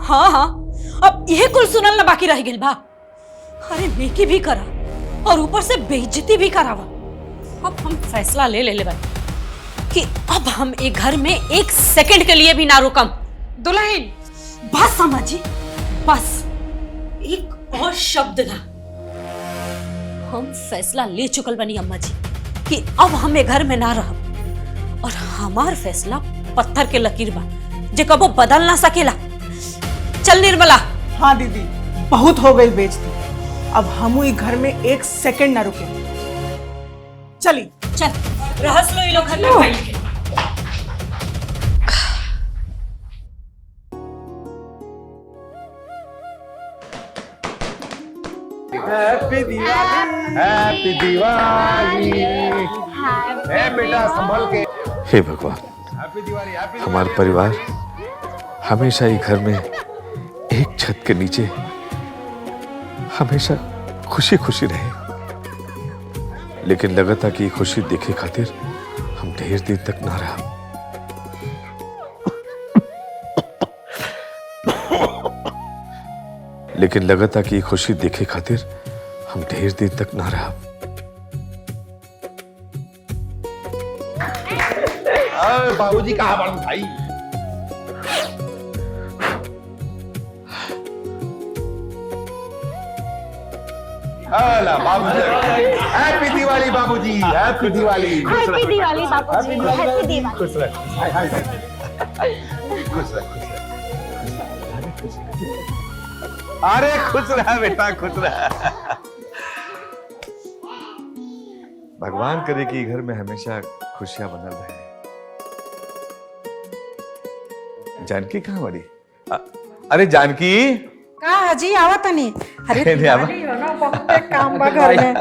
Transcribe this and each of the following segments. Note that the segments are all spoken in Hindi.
हाँ हाँ, अब यह कुल सुनल ना बाकी रह गई बा। अरे नेकी भी करा और ऊपर से बेइज्जती भी करावा। अब हम फैसला ले ले बानी कि अब हम एक घर में एक सेकंड के लिए भी ना रुकम। दुल्हन बस अम्मा जी, बस एक और शब्द ना। हम फैसला ले चुकल बनी अम्मा जी कि अब हम एक घर में ना रहब और हमार फैसला पत्थर के लकीर बा जे कबो बदल ना सकेला। चल निर्मला। हाँ दीदी, बहुत हो गई बेइज्जती। अब हम ही घर में एक सेकंड ना रुके। चली चल रहस लो ये लोग घर में बैठ के। Happy Diwali, happy Diwali. बेटा संभल के। हे भगवान, हैप्पी दिवाली। हमारा परिवार हमेशा ही घर में एक छत के नीचे हमेशा खुशी खुशी रहे। लेकिन लगा था कि खुशी देखे खातिर हम ढेर दिन तक ना रहा। लेकिन लगा था कि खुशी देखे खातिर हम ढेर दिन तक ना रहा। बाबूजी कहाँ बड़ू भाई? बाबूजी हैप्पी दिवाली। बाबूजी हैप्पी दिवाली। हैप्पी दिवाली बाबूजी, हैप्पी दिवाली। खुश रह, खुश रह, खुश रह। अरे खुश रहा बेटा, खुश रहा। भगवान करे कि घर में हमेशा खुशियां बनल रहे। जानकी कहाँ बड़ी? अरे जानकी का हाजी आवा तनी। अरे काम बा घर में।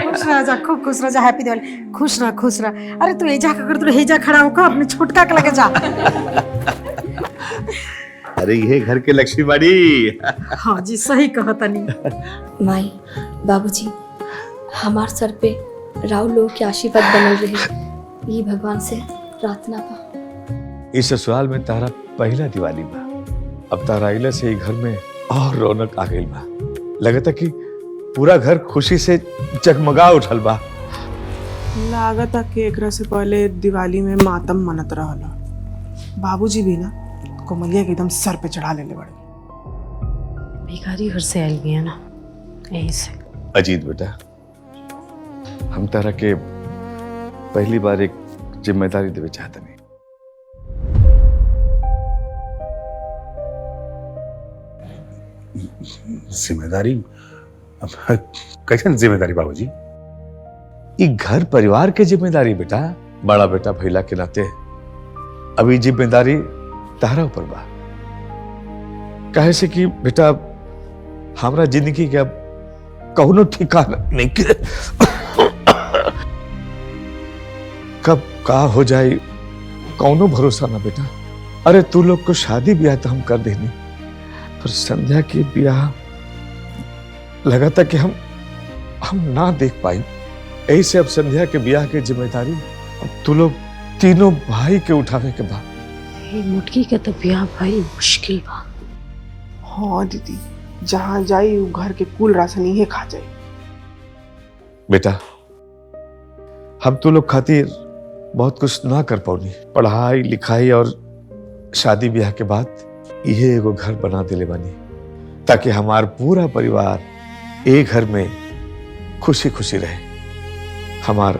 खुश रह जा, खूब खुश रह जा। हैप्पी दिवाली। खुश रह, खुश रह। अरे तू एजा का कर, तू हेजा खड़ा होकर अपने छोटका के लगे जा। अरे ये घर के लक्ष्मी बड़ी। हाँ जी, सही कहा तनी। माई बाबूजी, हमार सर पे राव लोग के आशीर्वाद बनल रहे। ये भगवान से प्रार्थना बा। इस ससुराल में तारा पहला दिवाली बा। अब तारा आइला से ही घर में और रौनक आ गई बा। लगता कि पूरा घर खुशी से जगमगा उठल बा। लागत कि एकरा से पहले दिवाली में मातम मनत रहला। बाबूजी भी ना कोमलिया के एकदम सर पे चढ़ा लेले बड़े। भिखारी घर से आयल बिया ना, यही से। अजीत बेटा, हम तारा के पहली बार एक जिम्मेदारी देवे चाहते नहीं। जिम्मेदारी? कैसे जिम्मेदारी बाबूजी? ये घर परिवार के जिम्मेदारी बेटा। बड़ा बेटा भैला के नाते अभी जिम्मेदारी तारा ऊपर बा। कहे से कि बेटा हमरा जिंदगी के अब कौनो ठिकाना नहीं के। कब का हो जाए कौनो भरोसा ना बेटा। अरे तू लोग को शादी ब्याह तो हम कर देनी, पर संध्या की ब्याह लगा था कि हम ना देख पाई। यही से अब संध्या के ब्याह की जिम्मेदारी अब तू लोग तीनों भाई के उठावे के बाद। मुटकी के तो ब्याह भाई मुश्किल बा। हाँ दीदी, जहाँ जाई वो घर के कुल राशन ही खा जाए। बेटा हम तू लोग खातिर बहुत कुछ ना कर पाऊनी। पढ़ाई लिखाई और शादी ब्याह के बाद ये एगो घर बना दिले बानी, ताकि हमार पूरा परिवार एक घर में खुशी खुशी रहे। हमार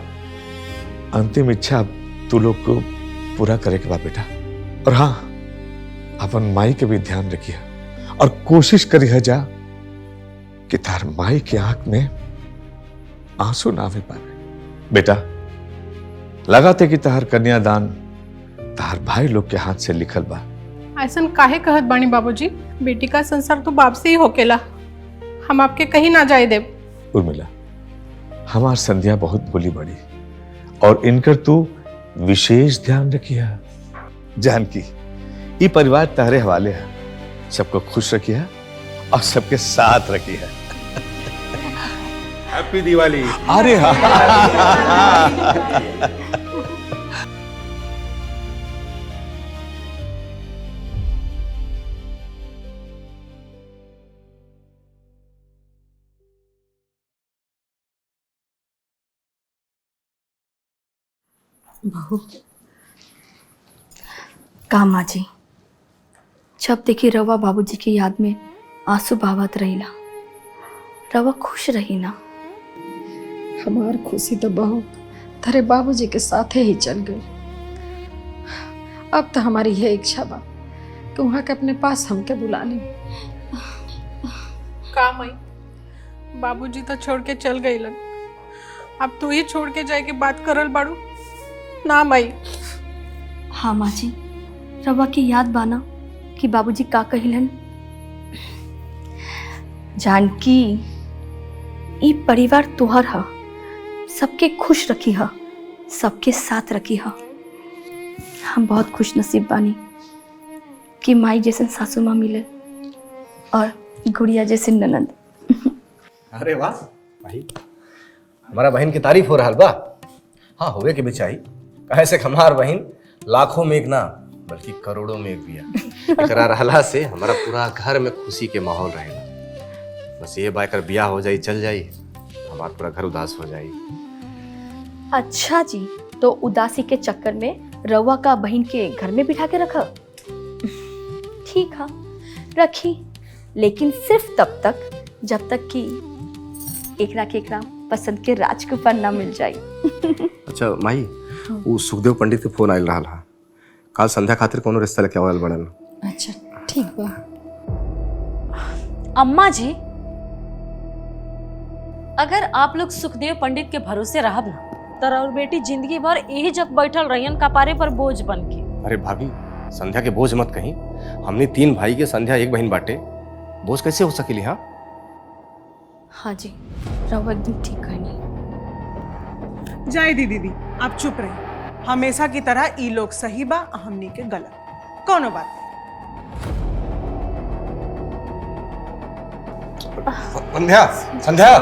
अंतिम इच्छा तू लोग को पूरा करे के बाद बेटा। और हाँ, अपन माई के भी ध्यान रखिए और कोशिश करिए जा कि तार माई के आंख में आंसू ना आवे पावे। बेटा लगाते कि तार कन्यादान तार भाई लोग के हाथ से लिखल बा। ऐसन काहे कहत बानी बाबूजी? बेटी का संसार तो बाप से ही होकेला। हम आपके कहीं ना जाए देव। उर्मिला, हमार संध्या बहुत बोली बड़ी और इनकर तू विशेष ध्यान रखिया। जानकी, ये परिवार तारे हवाले है। सबको खुश रखिया और सबके साथ रखिया। हैप्पी दिवाली। अरे हाँ। बहू का माँ जी, जब देखी रवा बाबूजी की याद में आंसू बहावत रहीला, रवा खुश रही ना। हमार खुशी तो बहू तेरे बाबूजी के साथे ही चल गई। अब तो हमारी यह इच्छा बा कि वहाँ के अपने पास हमके बुला ली। का मई, बाबूजी तो छोड़ के चल गई लग, अब तू ही छोड़ के जाए के बात करल बाड़ू ना मई। हाँ माँ जी, रवा की याद बाना कि बाबूजी का कहिलन, जानकी ई परिवार तुहर हा, सबके खुश रखी हा, सबके साथ रखी हा। हम बहुत खुश नसीब बानी कि माई जैसे सासू माँ मिले और गुड़िया जैसे ननद। अरे वाह भाई, हमारा बहन की तारीफ हो रहा बा। हाँ, होवे के भी चाहिए। कहे से हमार बहन लाखों में एक ना बल्कि करोड़ों में एक बिया। एकरा रहला से हमारा पूरा घर में खुशी के माहौल रहेगा। बस ये बाकर बिया हो जाई, चल जाई, हमारा पूरा घर उदास हो जाई। अच्छा जी, तो उदासी के चक्कर में रवा का बहन के घर में बिठा के रखा। ठीक है, रखी, लेकिन सिर्फ तब तक जब तक कि एकरा के एकरा पसंद के राजकुमार ना मिल जाए। अच्छा माई, वो सुखदेव पंडित के फोन आयल रहा, काल संध्या खातिर कोनो रिश्ता लेके आवल बड़न। अच्छा ठीक बा। अम्मा जी, अगर आप लोग सुखदेव पंडित के भरोसे रहब ना, तो और बेटी जिंदगी भर यही जब बैठल रहियन कपारे पर बोझ बन के। अरे भाभी, संध्या के बोझ मत कहीं। हमने 3 भाई के, संध्या एक बहन बाटे, बोझ कैसे हो सकेली? हाँ हाँ जी, रवा एकदम ठीक कहनी। जय दीदी, आप चुप रहे। हमेशा की तरह ई लोग सही बा, हमनी के गलत, कोनो बात नहीं। संध्या, संध्या।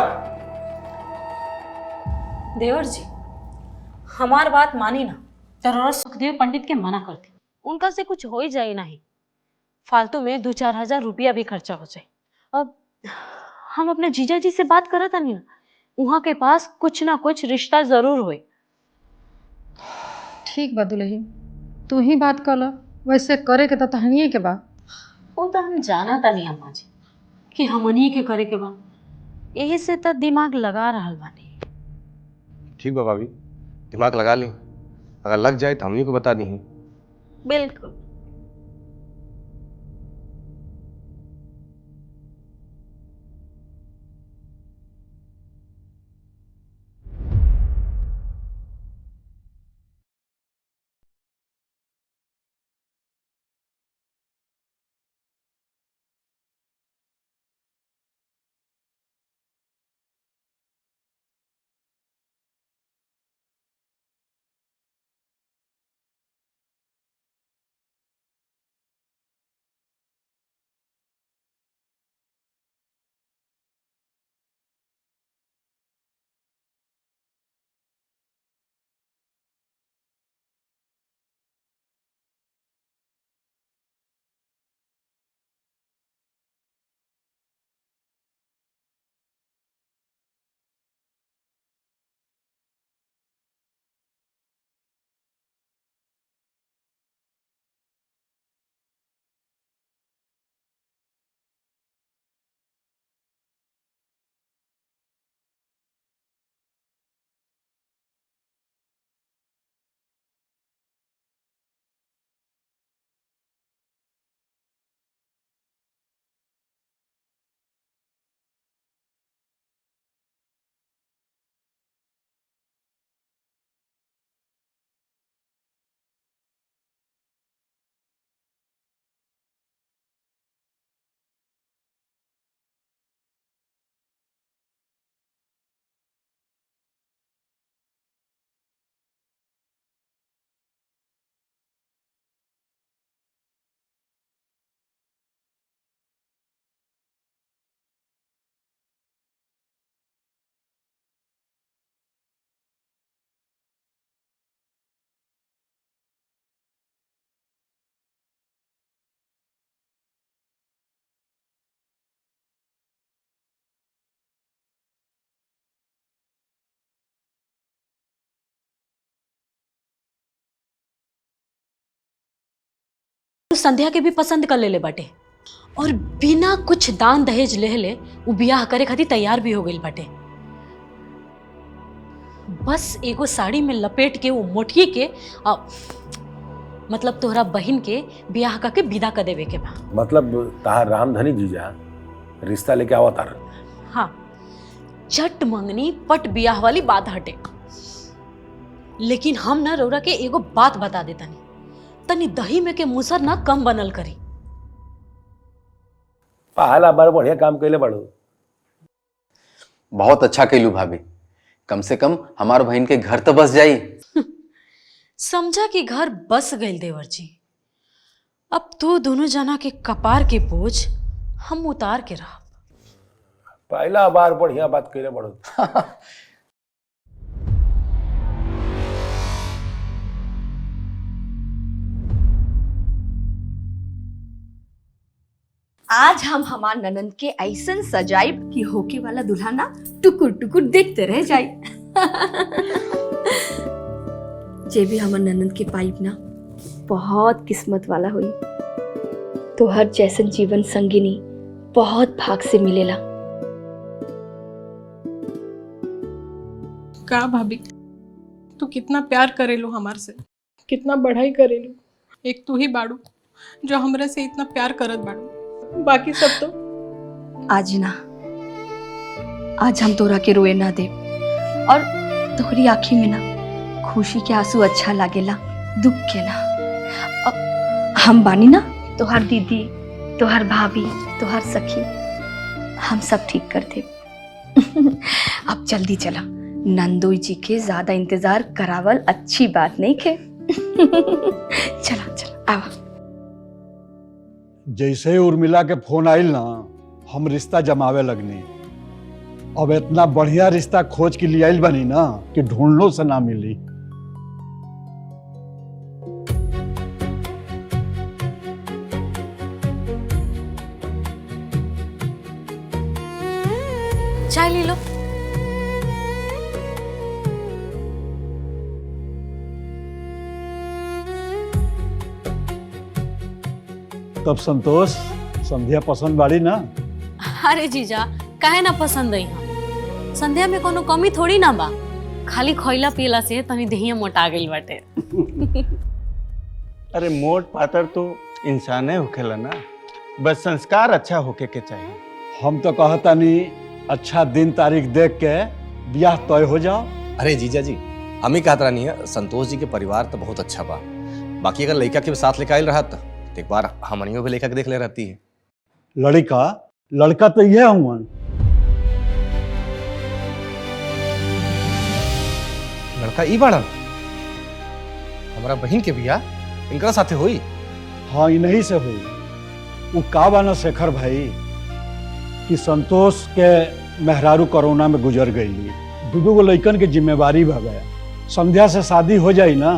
देवर जी, हमार बात मानी ना, तो सुखदेव पंडित के मना करती, उनका से कुछ हो ही जाए नहीं, फालतू में 2-4 हजार रुपया भी खर्चा हो जाए। अब हम अपने जीजा जी से बात करा था नहीं ना, वहां के पास कुछ ना कुछ रिश्ता जरूर होए। ठीक बा दुल्हन, तू ही बात कर लो, वैसे करे के तो तहनिए के बा। वो तो हम जाना था नहीं अम्मा जी कि हमनी के करे के बा, यही से तो दिमाग लगा रहल बानी। ठीक बा भाभी, दिमाग लगा ली, अगर लग जाए तो हमनी को बता दी। बिल्कुल। संध्या के भी पसंद कर ले बाटे और बिना कुछ दान दहेज ले उ बियाह करे खातिर तैयार भी हो गई बाटे। बस एगो साड़ी में लपेट के वो मोटकी के मतलब तोहरा बहन के बियाह करके विदा कर देवे के बा। मतलब ताहार रामधनी जीजा रिश्ता लेके आवा तार। हाँ, चट मंगनी पट बियाह वाली बात हटे। लेकिन हम ना रौरा के एगो बात बता देता नहीं, तनी दही में के मुसर ना कम बनल करी। पहला बार बढ़िया काम कैले बड़ो। बहुत अच्छा कैलू भाभी, कम से कम हमार बहन के घर तो बस जाई। समझा कि घर बस गई देवर जी। अब तो दोनों जना के कपार के बोझ हम उतार के रहा। पहला बार बढ़िया बात कैले बड़ो। आज हम हमार ननंद के ऐसन सजाइब कि होके वाला दुल्हा ना टुकुर टुकुर देखते रह जाए। जे भी हमार ननंद के पाइप ना बहुत किस्मत वाला हुई। तो हर जैसन जीवन संगिनी बहुत भाग से मिलेला। का भाभी, तू कितना प्यार करेलू हमार से, कितना बढ़ाई करेलू। एक तू ही बाड़ू जो हमरा से इतना प्यार करत बाड़ू, बाकी सब तो आज ना, आज हम तोरा के रोए ना दे और तोहरी आँखी में ना खुशी के आंसू अच्छा लागेला, दुख के ना। अब हम बानी ना, तोहार दीदी, तोहार भाभी, तोहार सखी, हम सब ठीक कर दे। अब जल्दी चला, नंदोई जी के ज्यादा इंतजार करावल अच्छी बात नहीं के। चला चला आवा। जैसे उर्मिला के फोन आइल ना, हम रिश्ता जमावे लगनी। अब इतना बढ़िया रिश्ता खोज के लिए आइल बनी ना कि ढूंढलो से ना मिली। चाय ले लो। तब संतोष, संध्या पसंद बाड़ी ना? अरे जीजा, काहे ना पसंद आई हम। संध्या में कोनो कमी थोड़ी ना बा, खाली खइला पियला से तनी देहिया मोटा गइल बाटे। अरे मोट पातर तो इंसाने होखेला ना, बस संस्कार अच्छा होके के चाहिए। हम तो कहता नहीं, अच्छा दिन तारीख देख के ब्याह तय हो जाओ। अरे जीजा जी, हम ही कहता नहीं है, संतोष जी के परिवार तो बहुत अच्छा बा। बाकी अगर लड़का के साथ लेकर आयल रहा तो एक बार हमनियों भी लेकर के देख ले रहती है। लड़का तो ये हुआ। लड़का ई बाड़न, हमारा बहन के बियाह इनकरा साथे हुई। हाँ, इन्हीं से हुई। वो का बाना शेखर भाई कि संतोष के मेहरारू कोरोना में गुजर गई, दो लड़कन के जिम्मेवारी भा गया। संध्या से शादी हो जाई ना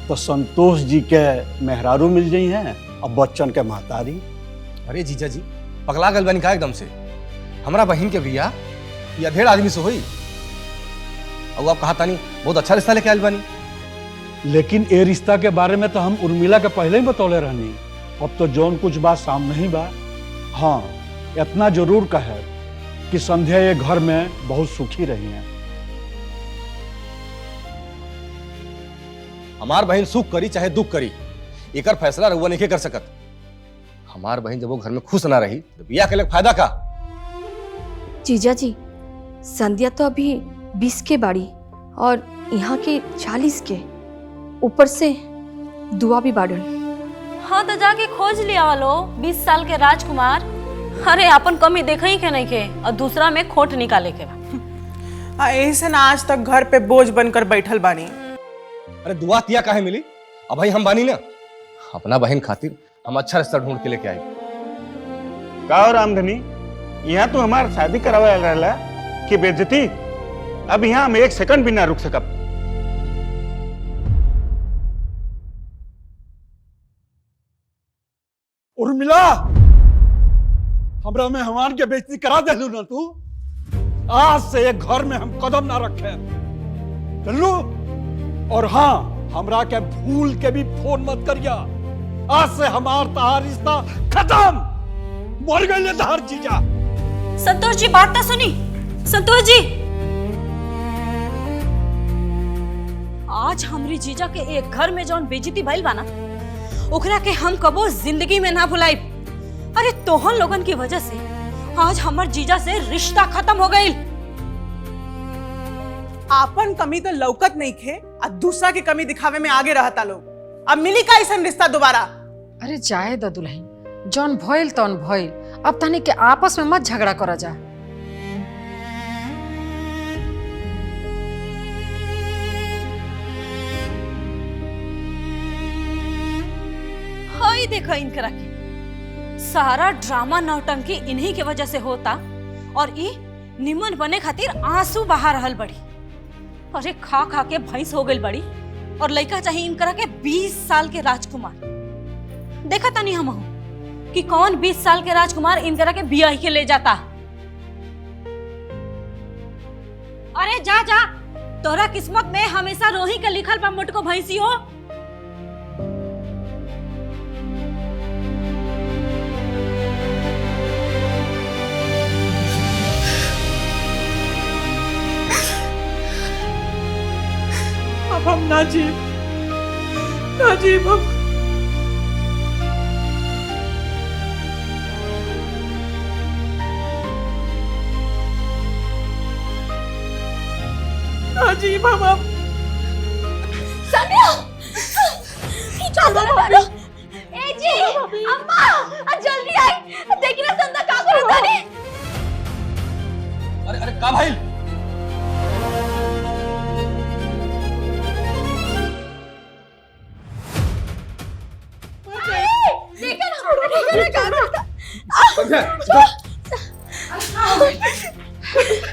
तो संतोष जी के मेहरारू मिल जाई हैं और बच्चन के महतारी। अरे जीजा जी, पगला गल बनी का एकदम से। हमारा बहन के बियाह या ढेर आदमी से हुई और आप कहा तानी बहुत अच्छा रिश्ता लेके आयल बनी। लेकिन ये रिश्ता के बारे में तो हम उर्मिला के पहले ही बतौले रहनी। अब तो जौन कुछ बात सामने ही बा। हाँ, इतना जरूर कहे कि संध्या ये घर में बहुत सुखी रही है। हमार बहन सुख करी चाहे दुख करी, एकर फैसला रउआ नहीं कर सकत। हमार बहन जब वो घर में खुश ना रही तो बियाह के लिए फायदा का। जीजा जी, संध्या तो अभी 20 के बाड़ी और यहाँ के 40 के, ऊपर से दुआ भी बाड़न। हाँ तो जाके खोज लिया वालो 20 साल के राजकुमार। अरे अपन कमी देखा ही के नहीं के और दूसरा में खोट निकाले के। ऐसे ना आज तक घर पे बोझ बनकर बैठल बानी। अरे दुआ तिया काहे मिली? अब भाई हम बानी ना, अपना बहन खातिर हम अच्छा रिश्ता ढूंढ के लेके आए। का हो रामधनी, यहाँ तो हमार शादी करावे रहला कि बेइज्जती? अब यहाँ हम एक सेकंड भी ना रुक सकब। उर्मिला, हमरा मेहमान के बेइज्जती करा देलू ना तू। आज से एक घर में हम कदम ना रखे चलू। और हाँ, हमरा के भूल के भी फोन मत करिया, आज से हमार तहार रिश्ता खत्म। बोल गए तहार जीजा। संतोष जी बात तो सुनी। संतोष जी, आज हमरी जीजा के एक घर में जौन बेइज्जती भइल बा ना, ओकरा के हम कबो जिंदगी में ना भुलाई। अरे तोहन लोगन की वजह से आज हमर जीजा से रिश्ता खत्म हो गई। आपन कमी तो लौकत नहीं खे और दूसरा की कमी दिखावे में आगे रहता लोग। अब मिली का ऐसा रिश्ता दोबारा? अरे जाए द दुल्हन, जौन भइल तौन भइल, अब तनी के आपस में मत झगड़ा करा जा। हाय देखो इनकरा के सारा ड्रामा नौटंकी इन्हीं के वजह से होता और ई निमन बने खातिर आंसू बहा रहल बड़ी। अरे खा खा के भैंस हो गई बड़ी और लड़का चाहिए इनकरा के 20 साल के राजकुमार। देखा तानी हम कि कौन 20 साल के राजकुमार इनकरा के बियाह के ले जाता। अरे जा जा, तोरा किस्मत में हमेशा रोही के लिखल बा मुटको भैंसी हो। अब हम ना जी हम नाजीब हम अब संध्या, चलो ए जी अम्मा जल्दी आई, देखी ना संध्या का करता रे। अरे अरे का भाई?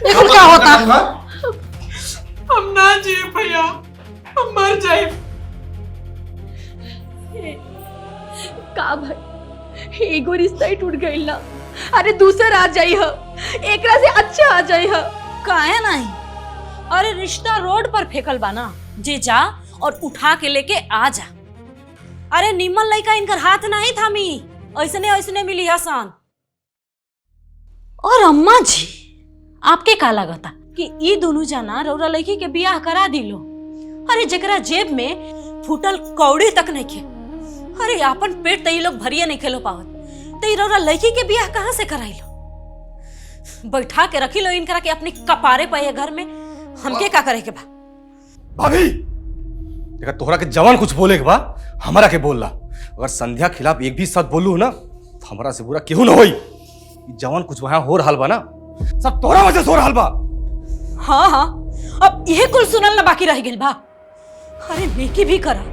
ये क्या होता? हम ना जी भैया, हम मर जाए। का भाई, एगो रिश्ता ही टूट गइल ना। अरे दूसरा आ जाई ह, एकरा से अच्छा आ जाई ह। काहे नहीं? अरे रिश्ता रोड पर फेंकल बा ना, जे जा और उठा के लेके आ जा। अरे निमन लइका इनकर हाथ नहीं थामी, ऐसने ऐसने मिली आसान। और अम्मा जी, आपके का लगता कि ई दोनों जना रौरा लड़की के बियाह करा दिलो? अरे जेकरा जेब में फूटल कौड़ी तक नहीं खे, अरे आपन पेट तई लोग भरिए नहीं खेलो पावत, तई रौरा लड़की के बियाह कहाँ से कराइलो? बैठा के रखी लो इनकरा के अपनी कपारे पे घर में। हमके का करे के बा? भाभी देखा, तोहरा के जवान कुछ बोले के बा हमारा के बोल ला। अगर संध्या खिलाफ एक भी शब्द बोलू ना तो हमारा से बुरा केहू ना होई। जवान कुछ वहां हो रहल बा ना, सब तोहरा वजह से हो रहल बा। हाँ हाँ, अब यह कुल सुनल ना बाकी रह गइल बा। अरे नेकी भी करा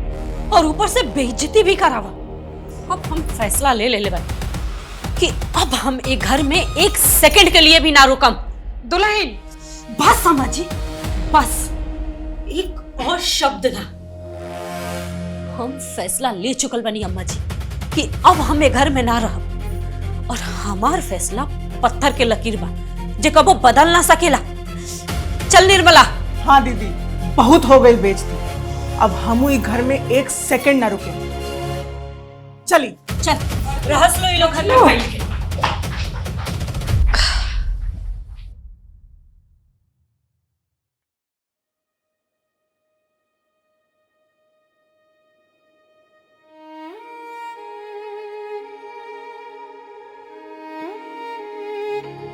और ऊपर से बेइज्जती भी करावा। अब हम फैसला ले ले बानी कि अब हम एक घर में एक सेकंड के लिए भी ना रुकम। दुल्हन बस समझी, बस एक और शब्द ना। हम फैसला ले चुकल बनी अम्मा जी कि अब हम एक घर में ना रहब और हमार फैसला पत्थर के लकीर बा जे कबो बदल ना सकेला। चल निर्मला। हाँ दीदी, बहुत हो गई बेइज्जती। अब हम इस घर में एक सेकंड ना रुके। चली चल रहस लो ये लोग घर में बैठ के।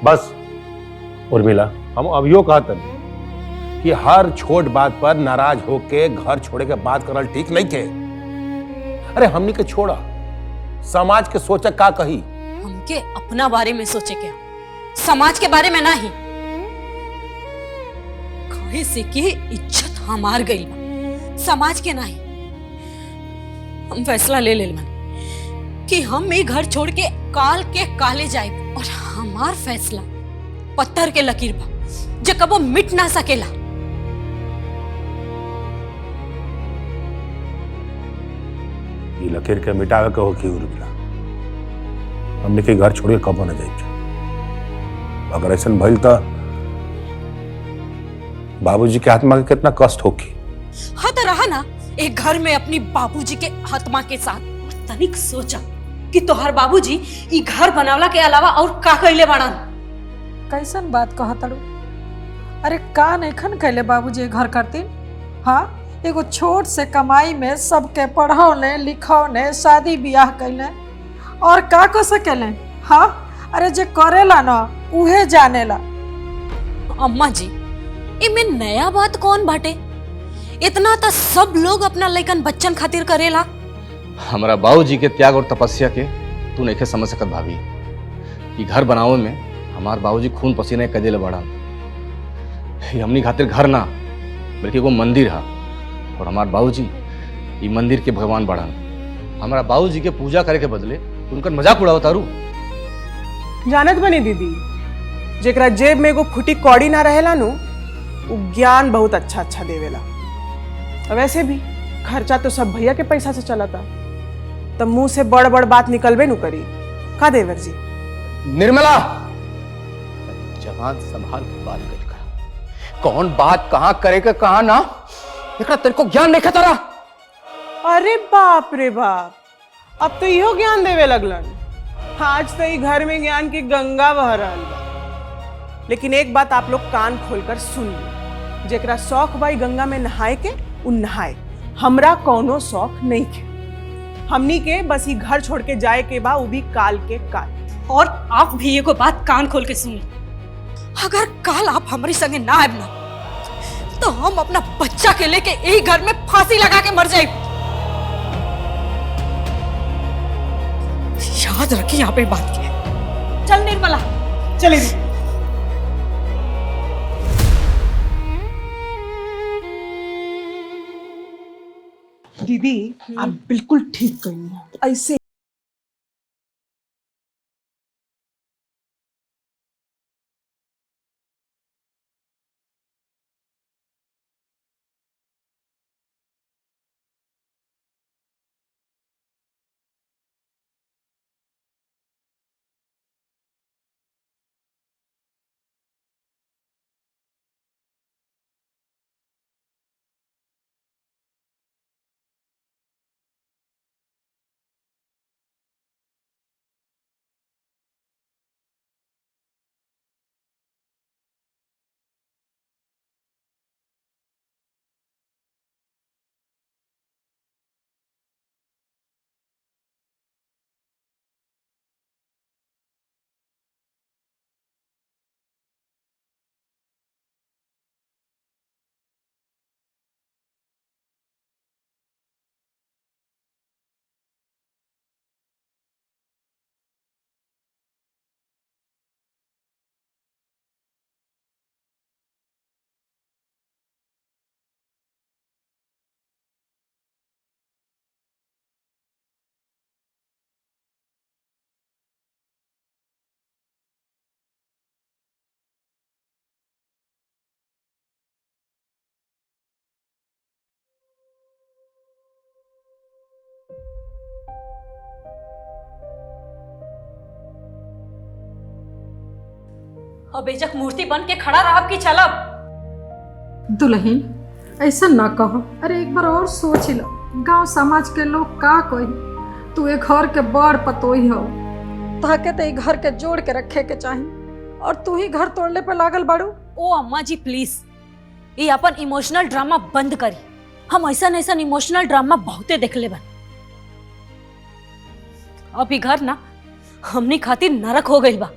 बस उर्मिला, हम अभियो कहतन कि हर छोट बात पर नाराज होके घर छोड़े के बात करल ठीक नहीं थे। अरे हमनी के छोड़ा, समाज के सोचा का कही। हमके अपना बारे में सोचे क्या, समाज के बारे में नहीं। कहे से कि इज्जत हमार गई बा, समाज के नहीं। हम फैसला ले मन कि हम ये घर छोड़ के काल के काले जाए और हमार फैसला पत्थर के लकीर बा जे कबो मिट ना सकेला। ये लकीर के मिटावे के हो कि उर्मिला, हमने के घर छोड़ के कबो न जाए। अगर ऐसा भइल तो बाबूजी के आत्मा के कितना कष्ट होगी। हाँ तो रहा ना एक घर में अपनी बाबूजी के आत्मा के साथ, तनिक सोचा कि तोहर बाबूजी ई घर बनावला के अलावा और का कइले बाड़न। कैसन बात कहतड़ू? अरे का नैखन कैले बाबूजी ये घर करती? हाँ, एगो छोट से कमाई में सबके पढ़ौने लिखौने शादी ब्याह कैले और का कर सकेले? हाँ, अरे जे करेला ना उहे जानेला। अम्मा जी, इमे नया बात कौन बाटे? इतना तो सब लोग अपना लइकन बच्चन खातिर करेला। हमारा बाबूजी के त्याग और तपस्या के तू नहीं समझ सकत भाभी। कि घर बनावे में हमार बाबूजी खून पसीने कदेले बड़ा। ये हमनी खातिर घर ना बल्कि वो मंदिर है और हमार बाबूजी ये मंदिर के भगवान बढ़ान। हमारा बाबूजी के पूजा करे के बदले उनका मजाक उड़ाओ तारू। जानत बनी दीदी, जेकरा जेब में एगो फुटी कौड़ी ना रहेला नु, वो ज्ञान बहुत अच्छा अच्छा देवेला। और वैसे भी खर्चा तो सब भैया के पैसा से चलता, तब मुंह से बड़ बड़ बात निकलबे नु करी। का देवर जी? निर्मला, जवान संभाल के बात कर। कौन बात कहाँ करे के कहाँ ना, एकरा तेरे को ज्ञान नहीं खतरा। अरे बाप रे बाप, अब तो इहो ज्ञान देवे लगलन। आज तो ही घर में ज्ञान की गंगा बह रहल बा। लेकिन एक बात आप लोग कान खोलकर सुन ली, जेकरा शौक बाई गंगा में नहाए के उन नहाए। हमरा कौनो शौक नहीं के। हमनी के बस ही घर छोड़ के जाए के बा, वो भी काल के काल। और आप भी एगो बात कान खोल के सुन ली, अगर कल आप हमारी संगे ना आए ना तो हम अपना बच्चा के लेके एक घर में फांसी लगा के मर जाए। याद रखिए यहाँ पे बात की। चल निर्मला, चले दीदी, आप बिल्कुल ठीक कही हैं। ऐसे अब बेजक मूर्ति बन के खड़ा रहा कि चलब। दुल्हन, ऐसा ना कहो। अरे एक बार और सोच लो, गांव समाज के लोग का कही? तू एक घर के बड़ पतोही हो, ताके ते घर के जोड़ के रखे के चाहिए और तू ही घर तोड़ने पे लागल बाड़ू। ओ अम्मा जी प्लीज, ये अपन इमोशनल ड्रामा बंद करी। हम ऐसा इमोशनल ड्रामा बहुते देखले बन। अब ये घर ना हमनी खातिर नरक हो गई बा।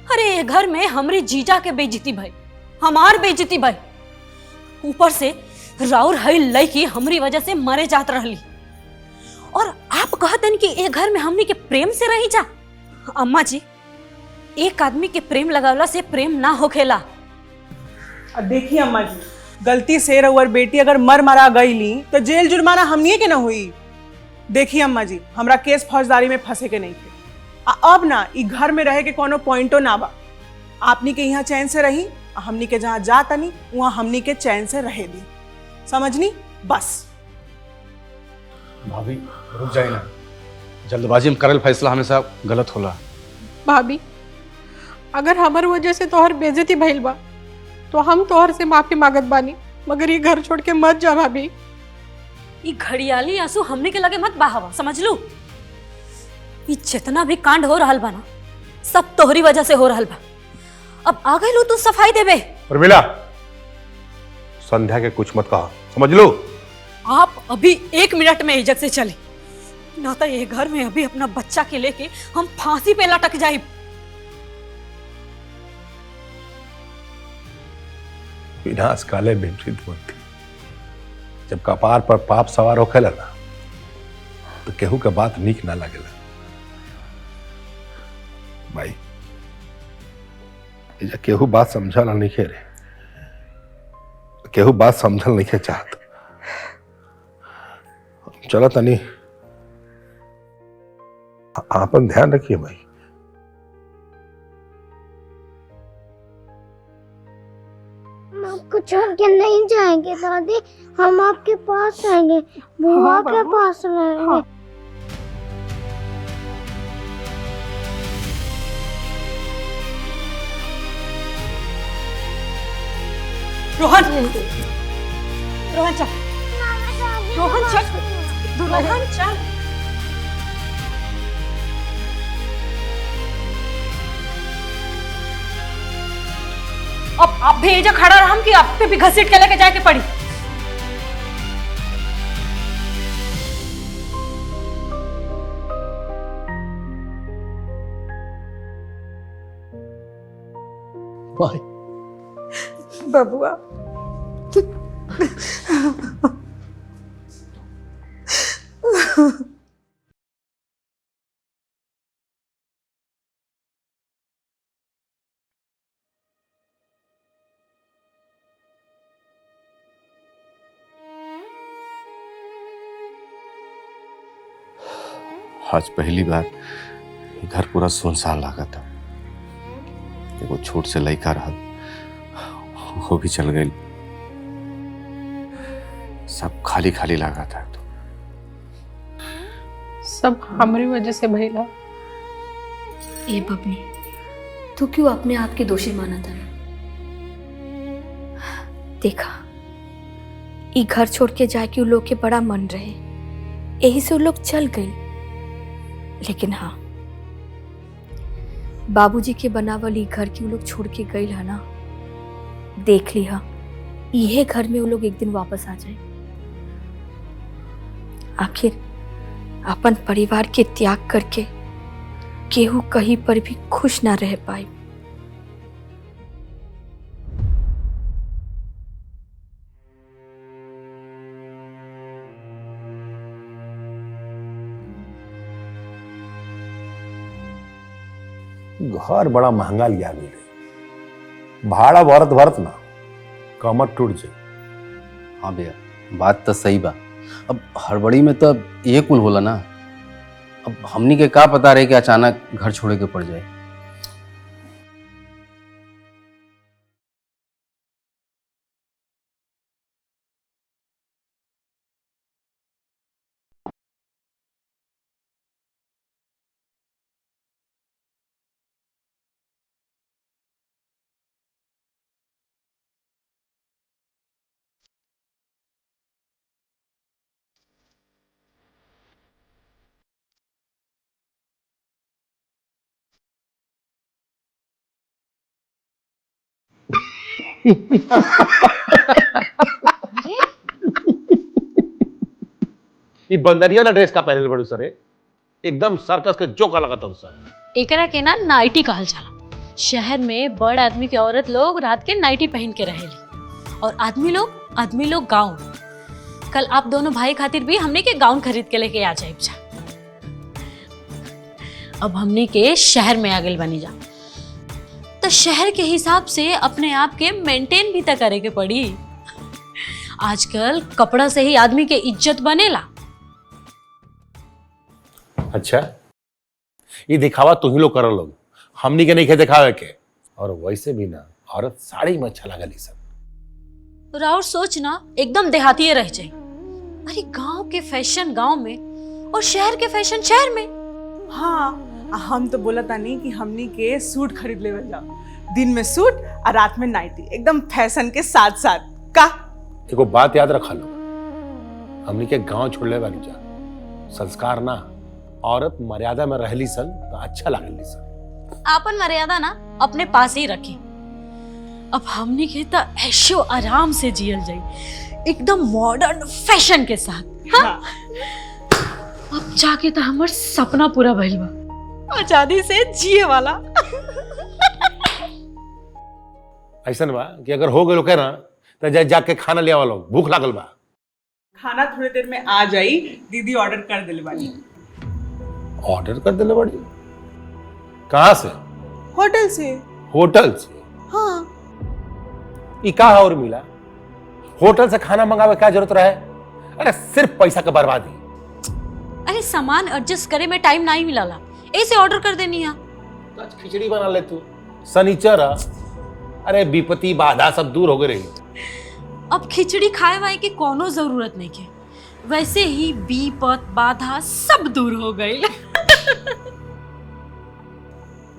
अरे ये घर में हमरी जीजा के बेइज्जती भाई, हमार बेइज्जती भाई, ऊपर से राउर हई लड़की हमरी वजह से मरे जात रहली और आप कहतन कि ये घर में हमनी के प्रेम से रही जा। अम्मा जी, एक आदमी के प्रेम लगावला से प्रेम ना होखेला। देखिए अम्मा जी, गलती से रउर बेटी अगर मर मरा गईली तो जेल जुर्माना हमनिए के ना हुई। देखिए अम्मा जी, हमरा केस फौजदारी में फंसे के नहीं थे। अब ना ई घर में रहे के कोनो पॉइंटो ना बा। आपनी के यहाँ चैन से रही, हमनी के जहाँ जा तनी वहाँ हमनी के चैन से रहे दी। समझनी? बस। भाभी रुक जाए ना, जल्दबाजी में करल फैसला हमेशा गलत होला। भाभी, अगर हमार वजह से तोहर बेइज्जती भइल बा तो हम तोहर से माफी मांगत बानी, मगर ये घर छोड़ के मत जा भाभी। ये घड़ियाली आंसू हमने के लगे मत बहावा, समझ लू? ये जितना भी कांड हो रहल बा ना, सब तोहरी वजह से हो रहल बा। अब आ गई लो तू सफाई देबे। उर्मिला, संध्या के कुछ मत कहा, समझ लो। आप अभी 1 मिनट में इज्जत से चले, ना तो ये घर में अभी अपना बच्चा के लेके हम फांसी पे लटक जाए। विनाश काले विपरीत बुद्धि। जब कपार पर पाप सवार होखेला ना, तो केहू के बात नीक ना लगेला। भाई ये केहू बात समझल नहीं रे, केहू बात समझल नहीं चाहत। चलो तनी आपन ध्यान रखिए भाई। हम आपको छोड़ के नहीं जाएंगे दादी, हम आपके पास आएंगे, बुआ के पास रहेंगे। रोहन, रोहन चल, रोहन चल, रोहन चल। अब आप भी एजा खड़ा रहम कि आप पे भी घसीट के लेके जाके पड़ी। बबुआ, आज पहली बार घर पूरा सुनसान लगा था। एगो छोट से लड़का रहा, वो भी चल गई। सब खाली खाली लगा था। तो सब हमारी वजह से भइला। ए बबनी, तू क्यों अपने आप के दोषी माना था? देखा, ई घर छोड़ के जाके उ लोग के बड़ा मन रहे, यही से उ लोग चल गए। लेकिन हाँ, बाबूजी के बनावल ई घर के उ लोग छोड़ के गए है ना, देख ली हा, इहे घर में वो लोग एक दिन वापस आ जाए। आखिर अपन परिवार के त्याग करके केहू कहीं पर भी खुश ना रह पाए। घर बड़ा महंगा लिया मिले, भाड़ा भरत भरत ना कमर टूट जाए। हाँ भैया, बात तो सही बा। अब हड़बड़ी में तो ये कुल होला ना। अब हमनी के का पता रहे कि अचानक घर छोड़े के पड़ जाए। ये बंदरिया ना ड्रेस का पहले बड़ू सर, एकदम सर्कस के जोका लगा था सर। एकरा के ना नाइटी कहल जाला। शहर में बड़ आदमी के औरत लोग रात के नाइटी पहन के रहेली, और आदमी लोग गाउन। कल आप दोनों भाई खातिर भी हमने के गाउन खरीद के लेके आ जाए। अब हमने के शहर में आ गए बनी जा, तो शहर के हिसाब से अपने आप के मेंटेन भी तो करे के पड़ी। आजकल कपड़ा से ही आदमी के इज्जत बनेला। अच्छा, ये दिखावा तुम ही लोग कर लोग, हमनी के नहीं खे दिखावे के। और वैसे भी ना, औरत साड़ी में अच्छा लगल सब। राउर सोच ना एकदम देहाती रह जाए। अरे गांव के फैशन गांव में और शहर के फैशन शहर में। हाँ, हम तो बोला था नहीं कि हमनी के सूट खरीद ले जाओ। दिन में सूट और रात में नाइटी, एकदम फैशन के साथ साथ। का एगो बात याद रखा लो, हमनी के गांव छोड़ले बानी जा, संस्कार ना औरत मर्यादा में रहली सन तो अच्छा लागली सन। आपन मर्यादा ना अपने पास ही रखे। अब हमने के तो ऐशो आराम से जियल जाई, एकदम मॉडर्न फैशन के साथ। हाँ? अब जाके तो हमार सपना पूरा भइल बा, आजादी से जिए वाला। ऐसा बा कि अगर हो गए ना तो जाके खाना ले आवलो, भूख लागल बा। खाना थोड़ी देर में आ जाई, दीदी ऑर्डर कर दिले बानी। ऑर्डर कर दिले बड़ी? कहाँ से? होटल से। होटल से? हाँ। ई का और मिला? होटल से खाना मंगावे क्या जरूरत रहे? अरे सिर्फ पैसा का बर्बादी। अरे सामान एडजस्ट करे में टाइम नहीं मिलाला, ऐसे ऑर्डर कर देनी है। तो आज खिचड़ी बना ले तू, सनीचर। अरे विपत्ति बाधा सब दूर हो गई रही। अब खिचड़ी खाए वाए की कोनो जरूरत नहीं के, वैसे ही विपत बाधा सब दूर हो गई।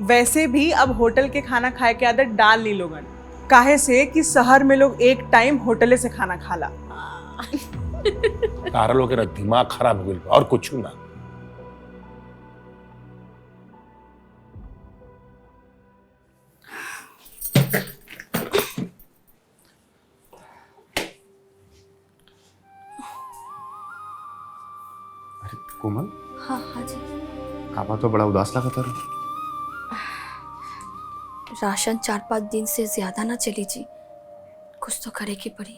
वैसे भी अब होटल के खाना खाए के आदत डाल ली लोगन, काहे से कि शहर में लोग एक टाइम होटले से खाना खाला। तारा लोग के दिमाग खराब हो गई और कुछ ना। कोमल, हाँ हाँ जी। काबा तो बड़ा उदास लगा था। राशन 4-5 दिन से ज्यादा ना चली जी, कुछ तो करे की पड़ी।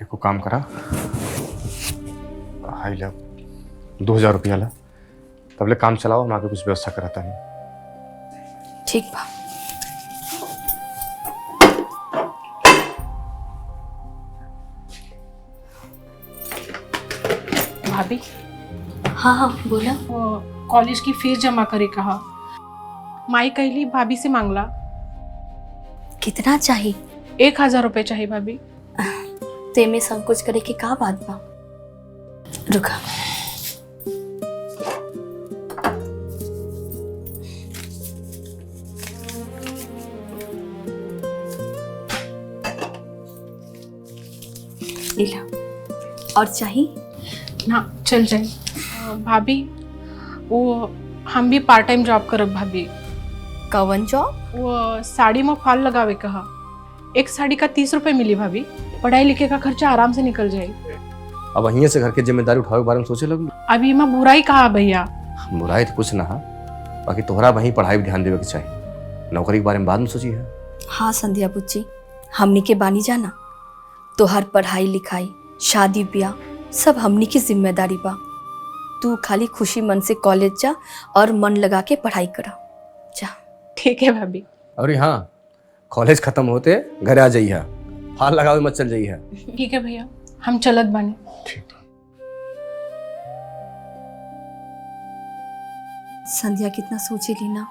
एको काम करा, हाई ला 2000 रुपया ला, तबले काम चलाओ, हम आगे कुछ व्यवस्था कराता नहीं। ठीक बा। भाभी, हाँ हाँ बोला। वो कॉलेज की फीस जमा करे कहा, माई कहली भाभी से मांगला। कितना चाहिए? 1000 रुपए चाहिए भाभी। ते में संकोच करे के का बात बा? रुका। लीला, और चाहिए? ना चल जाए। भाभी, वो हम भी पार्ट टाइम जॉब करब भाभी। कवन जॉब? वो साड़ी में फॉल लगावे कहा, एक साड़ी का 30 रुपए मिली भाभी। पढ़ाई लिखे का खर्चा आराम से निकल जाए। अब वहीं से घर की जिम्मेदारी उठावे के बारे में सोचे लगी। अभी मैं बुराई कहा भैया। बुराई तो कुछ ना है, बाकी तोहरा वहीं पढ़ाई भी ध्यान देवे के चाहिए। नौकरी के बारे में बाद में सोची है। हाँ संध्या बुच्ची, हमनी के बानी जाना, तो हर पढ़ाई लिखाई शादी ब्याह सब हमनी की जिम्मेदारी बा। तू खाली खुशी मन से कॉलेज जा और मन लगा के पढ़ाई करा जा। ठीक है भाभी। और हाँ, कॉलेज खत्म होते घर आ जाइए, फाल लगावे मत चल जाइए। ठीक है भैया, हम चलत बानी। संध्या कितना सोचेली ना।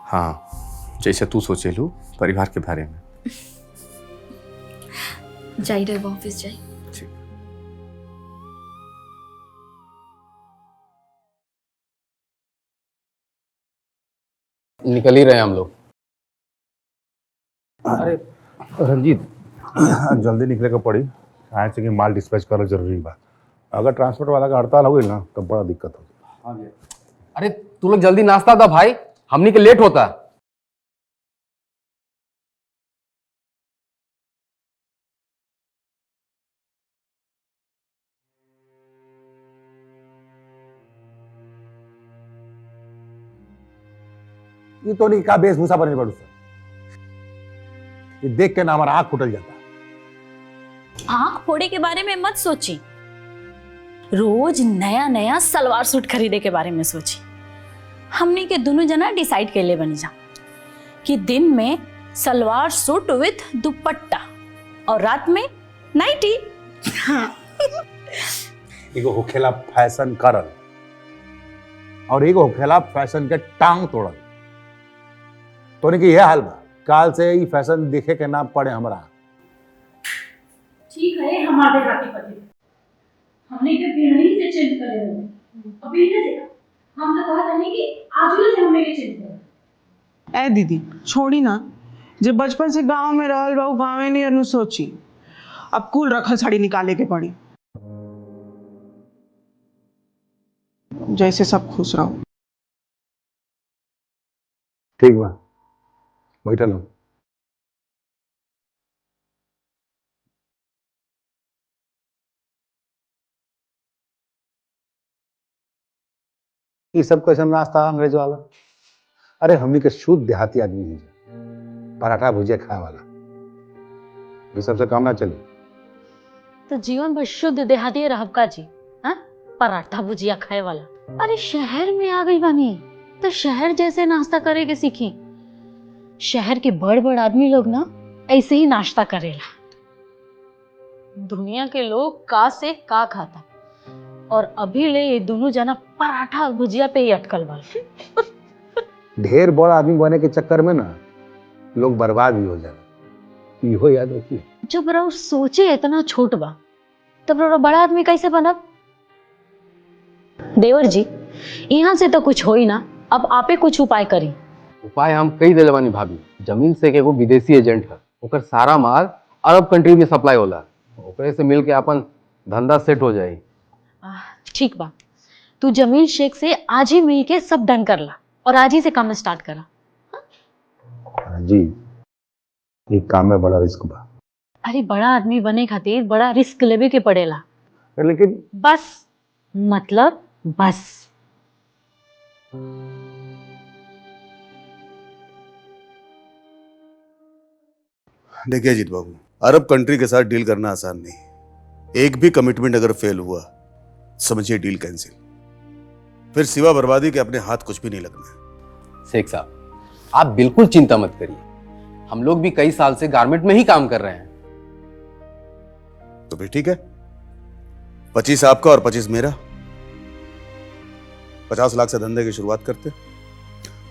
हाँ, जैसे तू सोचे लू परिवार के बारे में। जाई रहे ऑफिस जाई। निकल ही रहे हम लोग। अरे रंजीत, जल्दी निकले का पड़ी, कहाँ से कि माल डिस्पैच करना जरूरी बा। अगर ट्रांसपोर्ट वाला का हड़ताल हो गई ना तो बड़ा दिक्कत होगी। अरे तू लोग जल्दी नाश्ता था भाई, हमनी के लेट होता। ये तो नहीं का वेशभूषा बने पड़ू सर, ये देख के ना हमारा आँख फुटल जाता। आँख फोड़े के बारे में मत सोची, रोज नया नया सलवार सूट खरीदे के बारे में सोची। हमने के दोनों जना डिसाइड कर ले बनी जा कि दिन में सलवार सूट विथ दुपट्टा और रात में नाइटी। एगो होखेला फैशन करल और एगो होखेला फैशन के टांग तोड़ल। तो नहीं कि यह हाल बा, काल से ही फैशन देखे के ना पड़े हमरा। ठीक है, हमारे हाथी पति हमने के बिरनी से चेंज कर ले। अभी ने देखा, हम तो कहा था नहीं कि आज से हमने के चेंज कर। ए दीदी छोड़ी ना, जब बचपन से गांव में रहल बा, गाँव नहीं अनु सोची, अब कुल रखल साड़ी निकाले के पड़ी। जैसे सब खुश रहो। ठीक बा, बैठल हो। ये सब कैसा नाश्ता अंग्रेज वाला? अरे हमनी के शुद्ध देहाती आदमी है, पराठा भुजिया खाए वाला, ये सबसे काम ना चले। तो जीवन भर शुद्ध देहाती रहबका जी, हाँ? पराठा भुजिया खाए वाला। अरे शहर में आ गई बानी तो शहर जैसे नाश्ता करे के सीखी। शहर के बड़ बड़ आदमी लोग ना ऐसे ही नाश्ता करेला। दुनिया के लोग का से का खाता और अभी ले ये दोनों जना पराठा भुजिया पे ही अटकल बा। ढेर बड़ा आदमी बने के चक्कर में ना लोग बर्बाद भी हो जाए, इहो याद रखिए। जब रहो सोचे इतना छोट बा तब रहो बड़ा आदमी कैसे बनब? देवर जी यहाँ से तो कुछ हो ही ना, अब आपे कुछ उपाय करी। उपाय हम कई दिले बानी भाभी। जमीन से के एगो विदेशी एजेंट है, ओकर सारा माल अरब कंट्री में सप्लाई होला, ओकरे से मिल के अपन धंधा सेट हो जाए। ठीक बा, तू जमील शेख से आज ही मिल के सब डन कर ला और आज ही से काम स्टार्ट करा। जी, एक काम में बड़ा रिस्क बा। अरे बड़ा आदमी बने खातिर बड़ा रिस्क लेवे के पड़ेला। लेकिन बस मतलब बस। देखिए अजीत बाबू, अरब कंट्री के साथ डील करना आसान नहीं। एक भी कमिटमेंट अगर फेल हुआ समझिए डील कैंसिल। फिर सिवा बर्बादी के अपने हाथ कुछ भी नहीं लगना। शेख साहब आप बिल्कुल चिंता मत करिए, हम लोग भी कई साल से गारमेंट में ही काम कर रहे हैं। तो फिर ठीक है, 25 आपका और 25 मेरा। 50 लाख से धंधे की शुरुआत करते,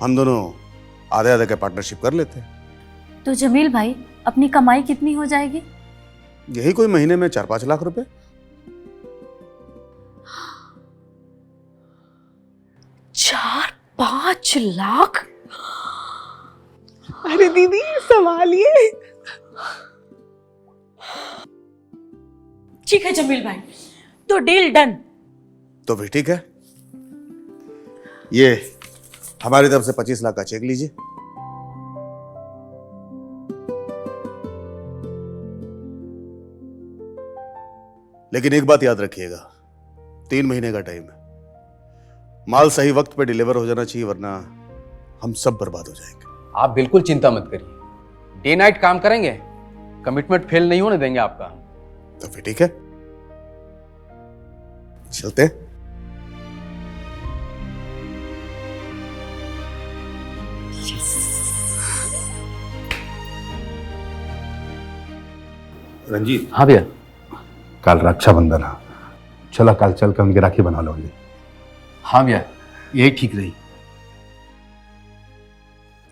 हम दोनों आधे आधे के पार्टनरशिप कर लेते। तो जमील भाई अपनी कमाई कितनी हो जाएगी? यही कोई महीने में 4-5 लाख रुपए। 4-5 लाख? अरे दीदी संभालिए। ठीक है जमील भाई, तो डील डन। तो फिर ठीक है, ये हमारी तरफ से 25 लाख का चेक लीजिए। लेकिन एक बात याद रखिएगा, 3 महीने का टाइम है। माल सही वक्त पे डिलीवर हो जाना चाहिए, वरना हम सब बर्बाद हो जाएंगे। आप बिल्कुल चिंता मत करिए, डे नाइट काम करेंगे, कमिटमेंट फेल नहीं होने देंगे आपका। तो फिर ठीक है, चलते हैं। रंजीत। हाँ भैया। कल रक्षाबंधन है, चलो कल चल के उनकी राखी बना लो। हाँ भैया, यही ठीक रही।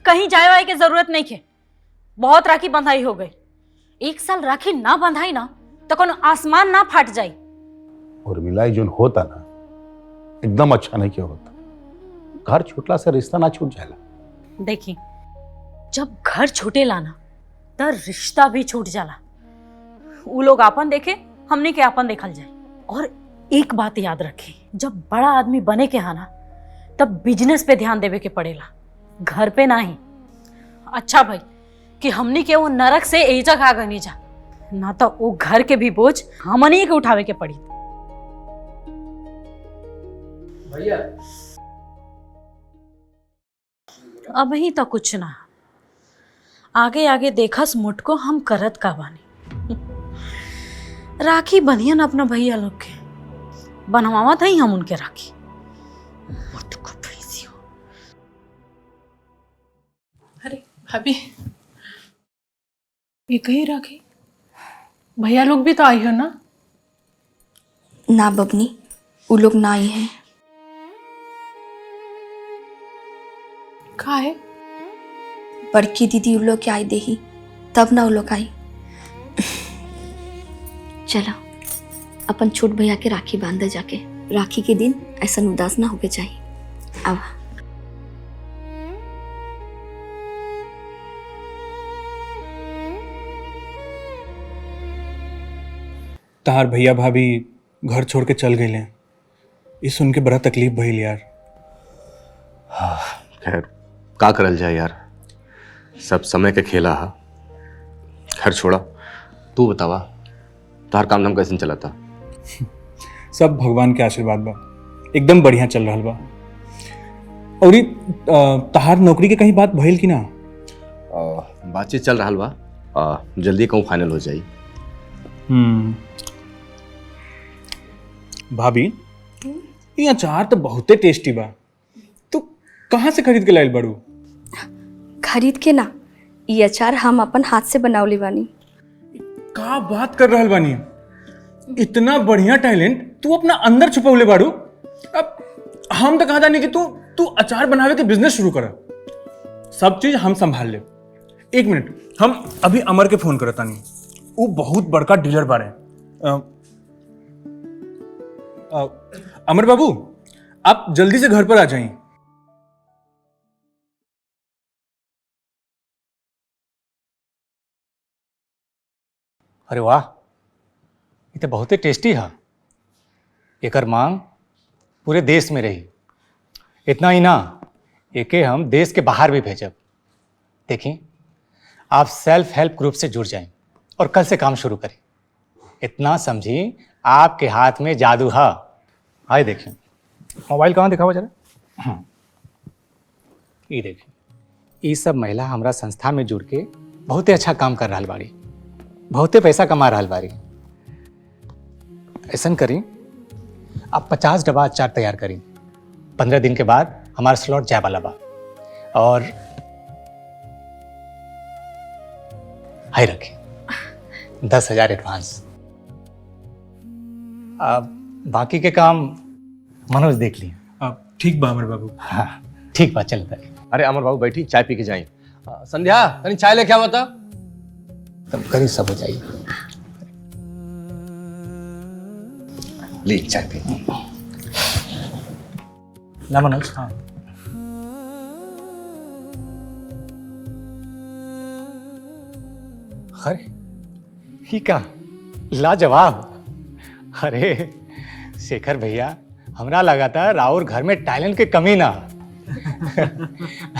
कहीं जाए वाए की जरूरत नहीं है, बहुत राखी बंधाई हो गई। 1 साल राखी ना बंधाई ना तो कौन आसमान ना फाट जाए। और मिलाई जो होता ना एकदम अच्छा नहीं क्या होता। घर छूटला से रिश्ता ना छूट जाएगा। देखी, जब घर छूटे लाना तो रिश्ता भी छूट जाला। वो लोग आपन देखे, हमने के आपन देखल जाए। और एक बात याद रखी, जब बड़ा आदमी बने के हा ना तब बिजनेस पे ध्यान देवे के पड़ेला, घर पे नहीं। अच्छा भाई कि हमनी के वो नरक से एजा खा गनी जा, ना तो वो घर के भी बोझ हमनी के उठावे के पड़ी। भैया अब ही तो कुछ ना, आगे आगे देखस मुटको हम करत का बानी। राखी बनियन अपना भैया लोग के, बनवावा था ही हम उनके राखी। मुटको भेजी हो। अरे भाभी, ये कहीं राखी? भैया लोग भी तो आई हो ना? ना बबनी, वो लोग ना आई हैं। कहा है? बड़की दीदी उन लोग के आई देही, तब ना वो लोग आई। चलो अपन छोट भैया के राखी बांधे जाके। राखी के दिन ऐसा उदास ना होके चाहिए। अब तार भैया भाभी घर छोड़ के चल गए। ये सुन के बड़ा तकलीफ भइल यार। खैर का करल जाए यार, सब समय के खेला हा। खैर छोड़ा, तू बतावा तार काम धाम कैसे चला था? सब भगवान के आशीर्वाद बा, एकदम बढ़िया चल रहा बा। और ई तहार नौकरी के कहीं बात भइल कि ना? बातचीत चल रहा बा, जल्दी कहूँ फाइनल हो जाई। भाभी ये अचार तो बहुते टेस्टी बा, तू कहाँ से खरीद के लाइल बड़ू? खरीद के ना, ये अचार हम अपन हाथ से बनावली बानी। का बात कर रहल बानी, इतना बढ़िया टैलेंट तू अपना अंदर छुपौले बाड़ू। अब हम तो कहा नहीं कि तू अचार बनावे के बिजनेस शुरू कर, सब चीज हम संभाल ले। एक मिनट, हम अभी अमर के फोन करता नहीं, वो बहुत बड़का डीलर बारे। अमर बाबू आप जल्दी से घर पर आ जाइए। अरे वाह, ये तो बहुत ही टेस्टी है। एकर मांग पूरे देश में रही। इतना ही ना, एके हम देश के बाहर भी भेजब। देखिए, आप सेल्फ हेल्प ग्रुप से जुड़ जाएं और कल से काम शुरू करें। इतना समझिए आपके हाथ में जादू है। आइए देखिए, मोबाइल कहाँ दिखाओ जरा। ये देखिए, ये सब महिला हमारा संस्था में जुड़ के बहुत ही अच्छा काम कर रहा बाड़ी, बहुते पैसा कमा रहा बारी। ऐसा करी, आप 50 डब्बा अचार तैयार करी। 15 दिन के बाद हमारा स्लॉट जाए वाला बा। और हाई रखी 10,000 एडवांस। अब बाकी के काम मनोज देख लिए। ठीक बा अमर बाबू। हाँ ठीक बा, चलता है। अरे अमर बाबू बैठी, चाय पी के जाए। संध्या कहीं चाय लेके आओ बता। तब करीब सब हो जाइए। ली चाय पी। ला मनोज। हाँ अरे ही का लाजवाब। अरे शेखर भैया, हमरा लगा था राउर घर में टैलेंट के कमी ना।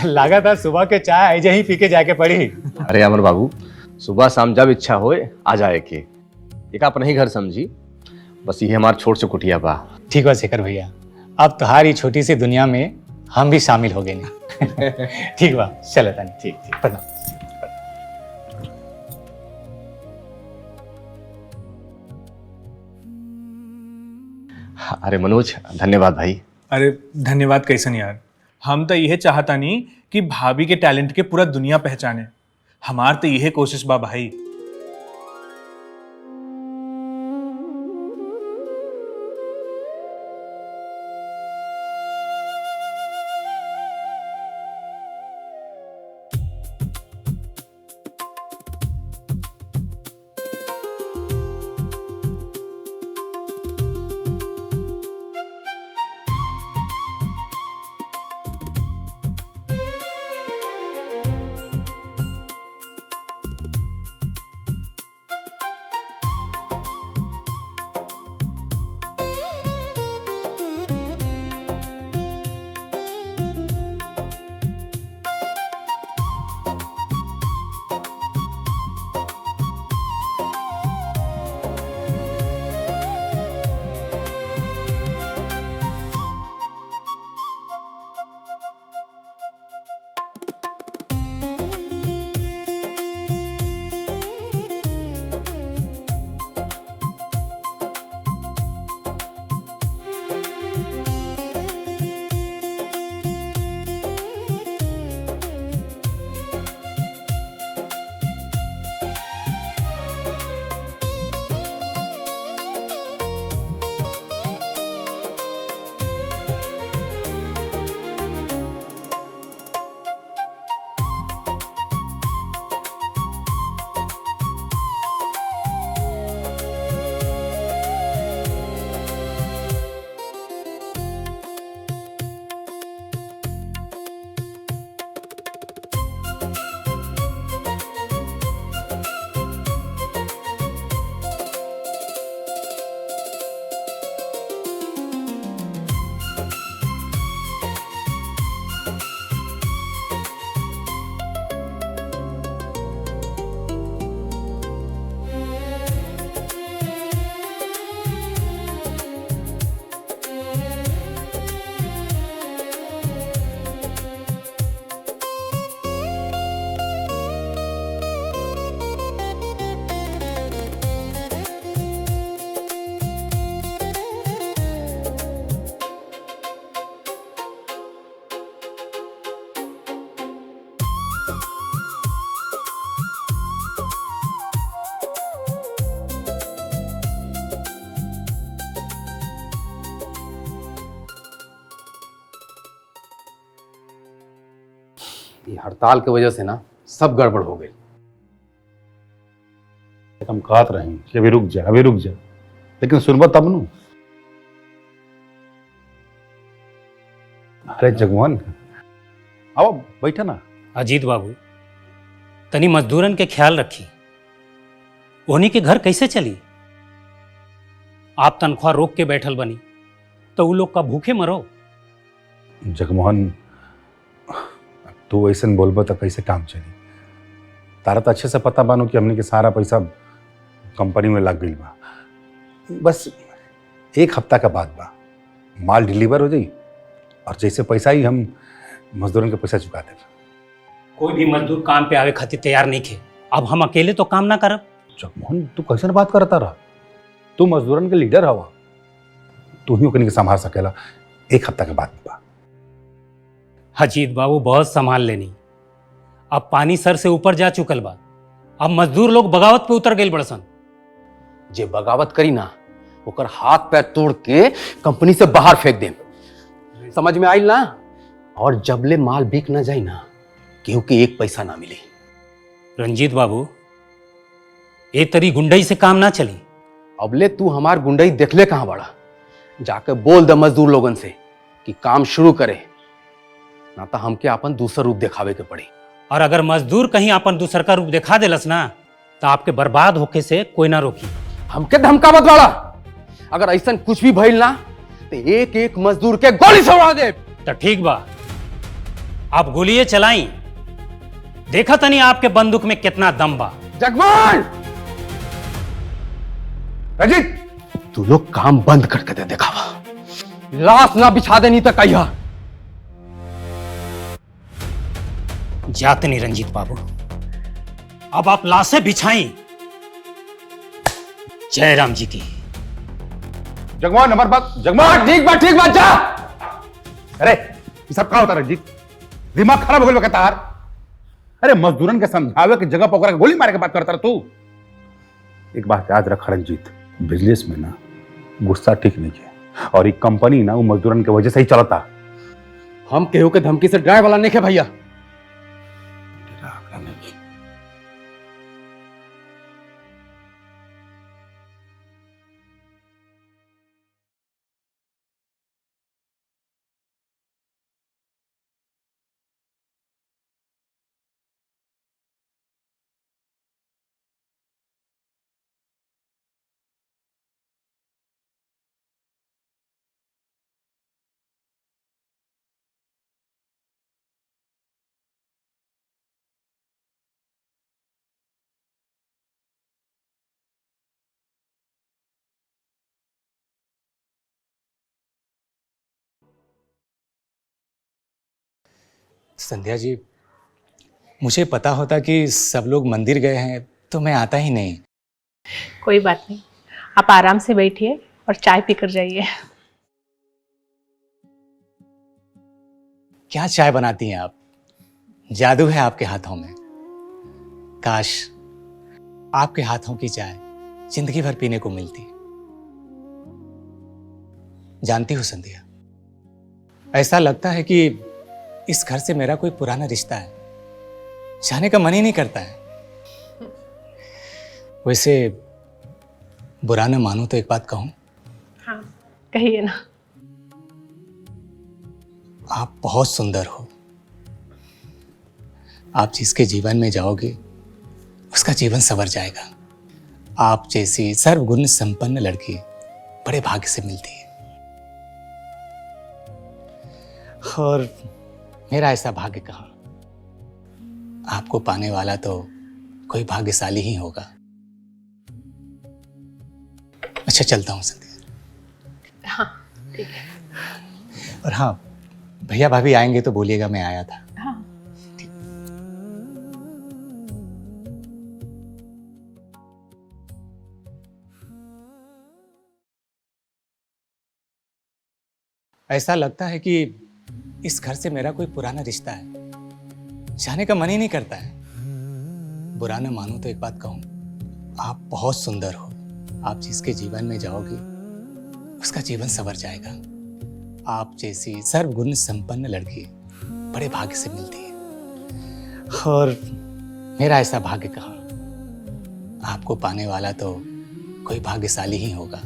लगा था सुबह के चाय ऐसे ही पी के जाके पड़ी। अरे अमर बाबू, सुबह शाम जब इच्छा होए आ जाए के, एक अपना ही घर समझी। बस ये हमार छोट से कुटिया बा। ठीक बा शेखर भैया, अब तुम्हारी छोटी सी दुनिया में हम भी शामिल हो गए नहीं। ठीक बा, चलो तानी। ठीक ठीक, प्रणाम। अरे मनोज, धन्यवाद भाई। अरे धन्यवाद कैसन यार, हम तो यह चाहता नहीं कि भाभी के टैलेंट के पूरा दुनिया पहचाने। हमार तो यह कोशिश बा भाई। ये हड़ताल की वजह से ना सब गड़बड़ हो गई। हम कहत रही कि अभी रुक जा, अभी रुक जा, लेकिन सुनबा तब नु। अरे जगमोहन, आओ बैठा ना। अजीत बाबू, तनी मजदूरन के ख्याल रखी, उन्हीं के घर कैसे चली। आप तनख्वाह रोक के बैठल बनी तो वो लोग का भूखे मरो। जगमोहन, तू ऐसे बोलबो तो कैसे काम चली। तारा तो अच्छे से पता बानो कि हमने के सारा पैसा कंपनी में लग गई बा। बस 1 हफ्ता का बाद बा, माल डिलीवर हो जाई और जैसे पैसा ही हम मजदूरन के पैसा चुका दे। कोई भी मजदूर काम पे आवे खातिर तैयार नहीं थे। अब हम अकेले तो काम ना करब। जगमोहन, तू कैसे बात करता रहा। तू मजदूरन के लीडर हवा, तू ही ओकनी के संभाल सकेला। 1 हफ्ता के बाद बा। अजीत बाबू, बहुत संभाल लेनी। अब पानी सर से ऊपर जा चुकल बा। अब मजदूर लोग बगावत पे उतर गए बड़सन। जे बगावत करी ना ओकर हाथ पैर तोड़ के कंपनी से बाहर फेंक दे। समझ में आइल ना। और जबले माल बिक ना जाए ना, केहू के 1 पैसा ना मिले। रंजीत बाबू, ये तरी गुंडई से काम ना चली। अबले तू हमार गुंडई देखले कहां बड़ा। जाके बोल दे मजदूर लोगन से कि काम शुरू करे, ना तो हमके अपन दूसरा रूप दिखावे के पड़ी। और अगर मजदूर कहीं अपन दूसर का रूप दिखा देलस ना, तो आपके बर्बाद होके से कोई ना रोकी। हमके धमकावत वाला, अगर ऐसा कुछ भी भइल ना तो 1-1 मजदूर के गोली से उड़ा दे। तो ठीक बा, आप गोलियां चलाई। देखा तनी आपके बंदूक में कितना दम बा। जगमोहन, अजीत, तू लोग काम बंद करके दे दिखावा। लाश ना बिछा देनी तो कहिया। जाते नहीं रंजीत बाबू, अब आप लाशें बिछाई। जय राम जी की। जगमोहन, हमारी बात। जगमोहन, ठीक बात जा। अरे ये सब कहा होता रंजीत, दिमाग खराब हो गया तार। अरे मजदूरन के समझावे की जगह पकड़ के गोली मारे के बात करता रहा तू। एक बात याद रख रंजीत, बिजनेस में ना गुस्सा ठीक नहीं है। और ये कंपनी ना वो मजदूरन की वजह से ही चलता। हम केहू के धमकी से डराए वाला नहीं है भैया। संध्या जी, मुझे पता होता कि सब लोग मंदिर गए हैं तो मैं आता ही नहीं। कोई बात नहीं, आप आराम से बैठिए और चाय पीकर जाइए। क्या चाय बनाती हैं आप? जादू है आपके हाथों में। काश आपके हाथों की चाय जिंदगी भर पीने को मिलती। जानती हो संध्या, ऐसा लगता है कि इस घर से मेरा कोई पुराना रिश्ता है, जाने का मन ही नहीं करता है। वैसे बुरा ना मानो तो एक बात कहूं। हाँ, कहिए ना। आप बहुत सुंदर हो। आप जिसके जीवन में जाओगे उसका जीवन संवर जाएगा। आप जैसी सर्वगुण संपन्न लड़की बड़े भाग्य से मिलती है, और मेरा ऐसा भाग्य कहाँ। आपको पाने वाला तो कोई भाग्यशाली ही होगा। अच्छा, चलता हूँ संध्या। हाँ, ठीक है। और हाँ, भैया भाभी आएंगे तो बोलिएगा मैं आया था। हाँ। ऐसा लगता है कि इस घर से मेरा कोई पुराना रिश्ता है, जाने का मन ही नहीं करता है। बुरा न मानो तो एक बात कहूं, आप बहुत सुंदर हो। आप जिसके जीवन में जाओगे उसका जीवन संवर जाएगा। आप जैसी सर्वगुण संपन्न लड़की बड़े भाग्य से मिलती है, और मेरा ऐसा भाग्य कहाँ। आपको पाने वाला तो कोई भाग्यशाली ही होगा।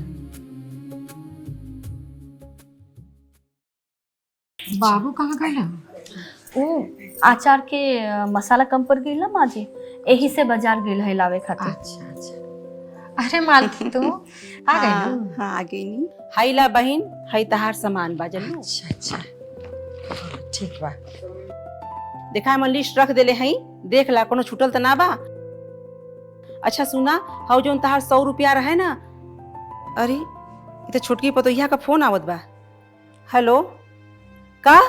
बाबू कहाँ गए? ओ आचार के मसाला कम पर गई ना माँ जी, यही से बाजार गई है लावे खातिर। अच्छा अच्छा। अरे मालती तो आ गई ना? हाँ आ गई नी। हाइला बहन, हाई तहार सामान बाजल। अच्छा अच्छा ठीक बा। देखा हम लिस्ट रख देले हई, देख ला कोनो छूटल त ना बा। अच्छा सुना, हाउ जोन तहार 100 रुपया रहे ना, अरे ये तो छोटकी पतोहिया का फोन आवत बा। हेलो, का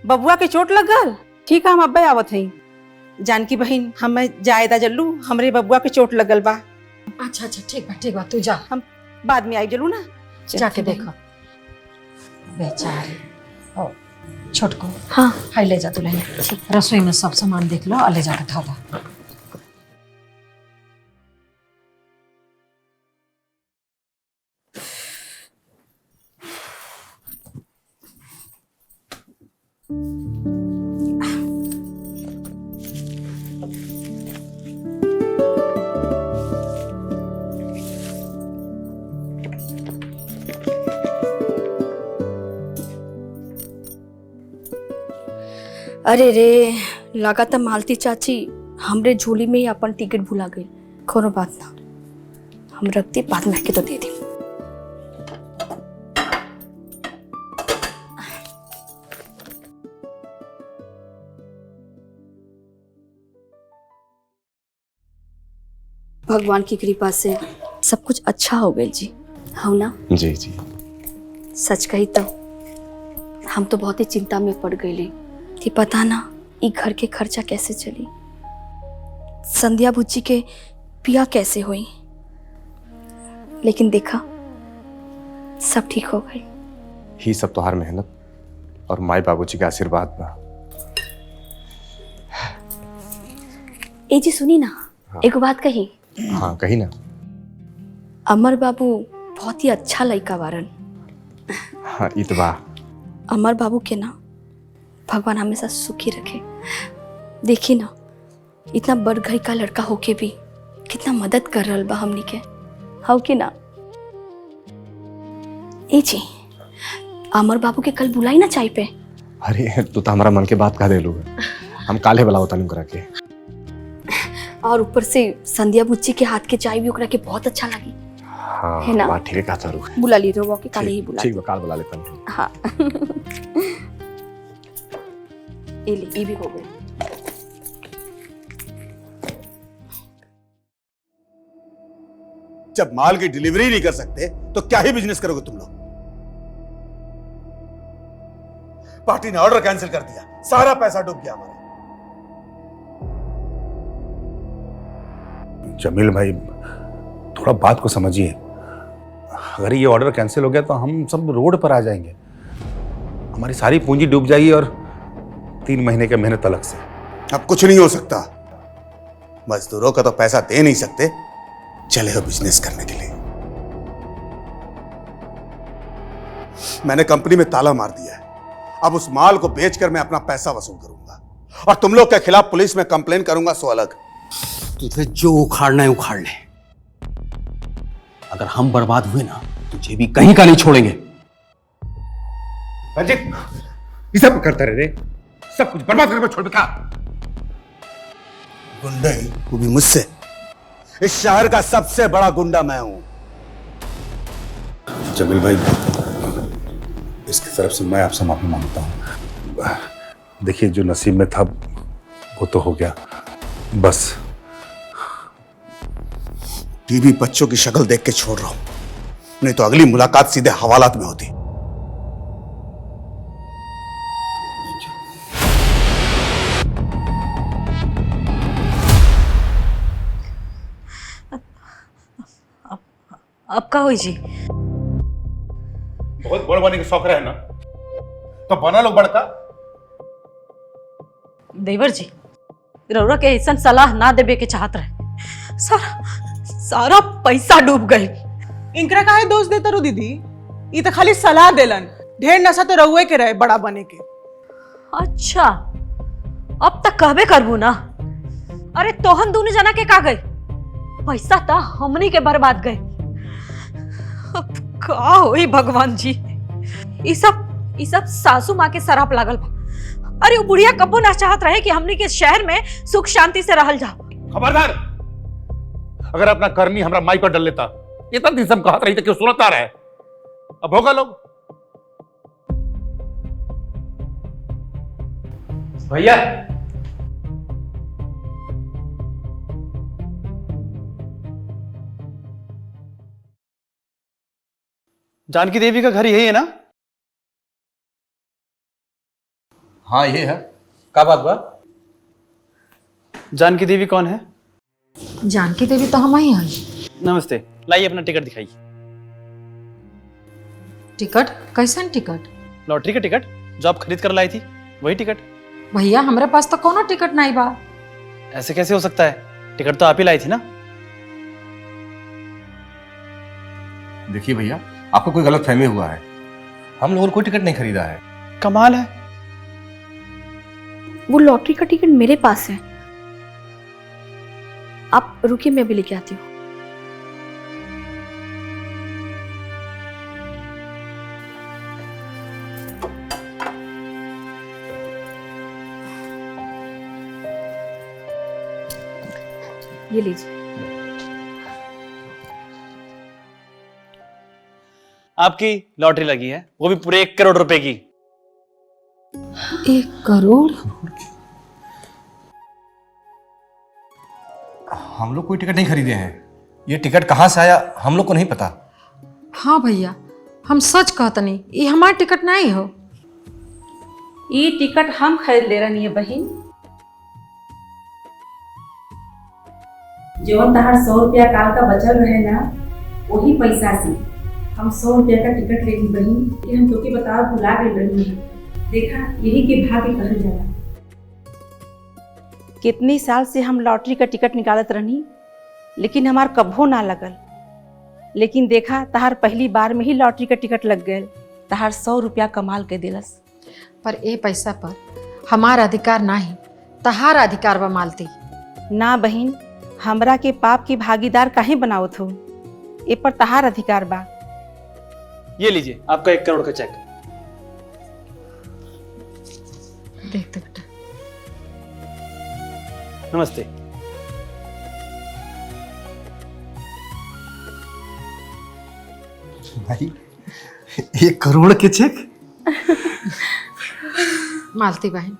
बबुआ के चोट लग गल? ठीक है, हम अब्बे आवत हई। जानकी बहन, हम जायदा जल्लू, हमरे बबुआ के चोट लगल बा। अच्छा अच्छा ठीक बा, तू जा, हम बाद में आई जल्लू ना। जाके देखो। बेचारी ओ छोटको, हाँ हाई ले जा तू लेने। रसोई में सब सामान देख लो और ले जाके धो दो। अरे रे, लगा था मालती चाची हमरे झोली में ही अपन टिकट भुला गई। कोनो बात ना, हम रखते बाद में के तो दे दी। भगवान की कृपा से सब कुछ अच्छा हो गया जी, हो ना? जी जी। सच कही तो हम तो बहुत ही चिंता में पड़ गए कि पता ना ये घर के खर्चा कैसे चली, संध्या बुच्ची के पिया कैसे हुई। लेकिन देखा सब ठीक हो गई। ही सब तोहार मेहनत और माई बाबूजी के आशीर्वाद बा। ए जी सुनी ना, हाँ। एक बात कही। हाँ कही ना। अमर बाबू बहुत ही अच्छा लड़का वारन। हाँ इतबा। अमर बाबू के ना भगवान हमेशा सुखी रखे। देखी ना, इतना बड़ घर का लड़का होके भी कितना मदद कर रहा बा हमनी के, हो कि ना? ए जी, अमर बाबू के कल बुलाई ना चाय पे। अरे तू तो हमारा मन के बात कह दे लू, हम काले बुलाओ तनु करा के। और ऊपर से संध्या बुच्ची के हाथ के चाय भी ओकरा के बहुत अच्छा लगी। हाँ है ना? बात ठीक है, का तारू। बुला ली रो के काले ही बुला। ठीक बा, काल बुला लेता हूँ। हाँ ये ले, ये भी हो गई। जब माल की डिलीवरी नहीं कर सकते तो क्या ही बिजनेस करोगे तुम लोग? पार्टी ने ऑर्डर कैंसिल कर दिया, सारा पैसा डूब गया हमारा। जमील भाई थोड़ा बात को समझिए, अगर ये ऑर्डर कैंसिल हो गया तो हम सब रोड पर आ जाएंगे, हमारी सारी पूंजी डूब जाएगी और 3 महीने के मेहनत अलग से। अब कुछ नहीं हो सकता, मजदूरों का तो पैसा दे नहीं सकते, चले हो बिजनेस करने के लिए। मैंने कंपनी में ताला मार दिया है, अब उस माल को बेचकर मैं अपना पैसा वसूल करूंगा और तुम लोग के खिलाफ पुलिस में कंप्लेन करूंगा, सो अलग। तुझे जो उखाड़ना है उखाड़ ले, अगर हम बर्बाद हुए ना तुझे भी कहीं का नहीं छोड़ेंगे। रंजित ये सब करते रहे, सब कुछ बर्बाद करके छोड़ क्या? गुंडे, वो भी मुझसे। इस शहर का सबसे बड़ा गुंडा मैं हूं। जमील भाई इसकी तरफ से मैं आपसे माफी मांगता हूं। देखिए जो नसीब में था वो तो हो गया, बस। टीवी बच्चों की शक्ल देख के छोड़ रहा हूं, नहीं तो अगली मुलाकात सीधे हवालात में होती। अब का हुई जी? बहुत बड़ बनने के शौक रहे ना, तो बना लो बड़का। देवर जी, रौरा के ऐसा सलाह ना देवे के चाहत रहे, सारा पैसा डूब गई। इनकरा काहे दोष देता रो दीदी? ये तो खाली सलाह देलन, ढेर नशा तो रहुए के रहे बड़ा बने के। अच्छा, अब तक कहबे करबू ना। अरे तोहन दोनों जना के का गए, पैसा तो हमनी के बर्बाद गए। अब का होई भगवान जी, ई सब सासू माँ के शराप लागल बा। अरे वो बुढ़िया कबो ना चाहत रहे कि हमनी के शहर में सुख शांति से रहल जाओ। खबरदार, अगर अपना करनी हमरा माई पर डल लेता, इतना दिन सब कहत रही थे क्यों सुनता रहे? अब होगा लोग। भैया, जानकी देवी का घर यही है ना? हाँ ये है। क्या बात बा? जानकी देवी कौन है? जानकी देवी तो हम ही हैं। नमस्ते, लाइए अपना टिकट दिखाइए। टिकट? कैसन टिकट? लॉटरी का टिकट जो आप खरीद कर लाई थी, वही टिकट। भैया हमारे पास तो कोनो टिकट नहीं बा। ऐसे कैसे हो सकता है? टिकट तो आप ही लाई थी ना? देखिए भैया, आपको कोई गलत फहमी हुआ है। हम लोगों ने कोई टिकट नहीं खरीदा है। कमाल है। वो लॉटरी का टिकट मेरे पास है। आप रुकिए, मैं भी लेके आती हूँ। ये लीजिए। आपकी लॉटरी लगी है, वो भी पूरे 1 करोड़ रुपए की। 1 करोड़? हम लोग कोई टिकट नहीं खरीदे हैं। ये टिकट कहाँ से आया हम लोग को नहीं पता। हाँ भैया, हम सच कहतनी, ये हमारा टिकट नहीं हो। ये टिकट हम खरीद ले रही है बहन। जो तहार 100 रुपया काल का बचल रहे ना, वही पैसा से हम 100 रुपया का टिकट लेगी बहन। कि हम तोके बताओ भुला गए रही है। देखा, यही के भाग्य कहल जाला। कितने साल से हम लॉटरी का टिकट निकालत रहनी, लेकिन हमार कभो ना लगल। लेकिन देखा, तहार पहली बार में ही लॉटरी का टिकट लग गए। तहार 100 रुपया कमाल के दिलस। पर ए पैसा पर हमारा अधिकार नहीं, तहार अधिकार बा मालती। ना बहन, हमरा के पाप की भागीदार काहे बनावत हो? ए पर तहार अधिकार बा। ये लीजिए आपका 1 करोड़ का चेक। देख बेटा। नमस्ते। भाई, 1 करोड़ के चेक? मालती बहन,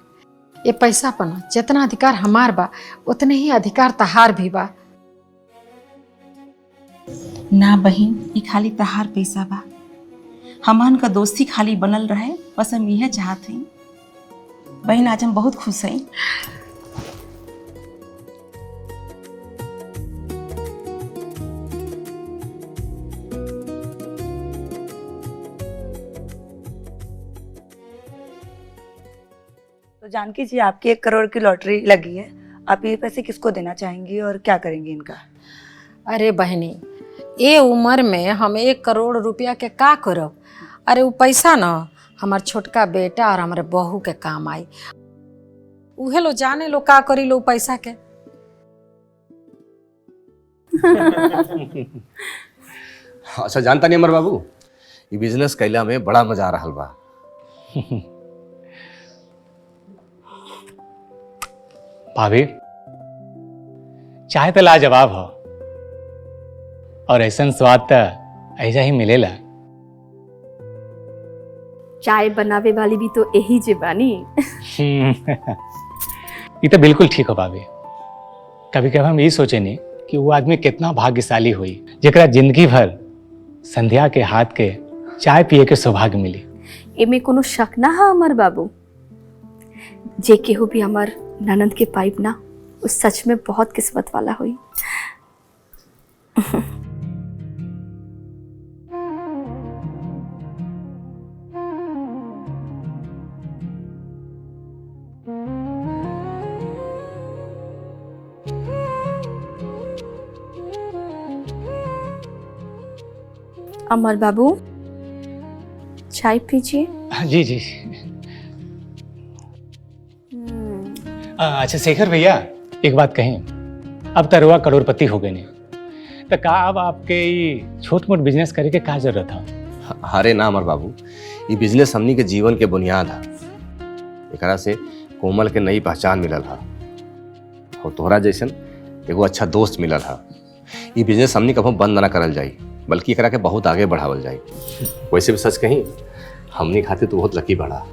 ये पैसा पर जितना अधिकार हमार बा, उतने ही अधिकार तहार भी बा। ना बहन, ये खाली तहार पैसा बा। हमान का दोस्ती खाली बनल रहे, बस हम यह चाहत हई। बहन, आज हम बहुत खुश हई। तो जानकी जी, आपकी 1 करोड़ की लॉटरी लगी है। आप ये पैसे किसको देना चाहेंगी और क्या करेंगी इनका? अरे बहनी, ये उम्र में हम 1 करोड़ रुपया के का करब? अरे वो पैसा ना हमार छोटका बेटा और हमारे बहू के काम आई। उहे लो जाने लो का करी लो पैसा के। अच्छा, जानता नहीं अमर बाबू, ये बिजनेस कैला में बड़ा मजा आ रहा बा। भाभी, चाय तो लाजवाब हो और ऐसा स्वाद तो ऐसा ही मिलेला। चाय बनावे वाली भी तो यही जे बानी। ये तो बिल्कुल ठीक हो भाभी। कभी कभी हम यही सोचे नहीं कि वो आदमी कितना भाग्यशाली हुई जरा जिंदगी भर संध्या के हाथ के चाय पिए के सौभाग्य मिली। एमे कोनो शक ना है अमर बाबू। जे केहू भी हमार ननद के पाइप ना, उस सच में बहुत किस्मत वाला हुई। अमर बाबू, चाय पीजिए। जी जी। अच्छा शेखर भैया, एक बात कहें, अब तरुआ करोड़पति हो गए ने, तो का अब आपके ये छोट मोट बिजनेस करे के का जरूरत है? अरे ना अमर बाबू, ये बिजनेस हमनी के जीवन के बुनियाद है। एकरा से कोमल के नई पहचान मिलल है और तोहरा जैसन एगो अच्छा दोस्त मिलल है। ये बिजनेस हमनी कभी बंद ना करल जाई, बल्कि एकरा के बहुत आगे बढ़ावल जाई। वैसे भी सच कहीं, हमनी खातिर तो बहुत लकी बढ़ा।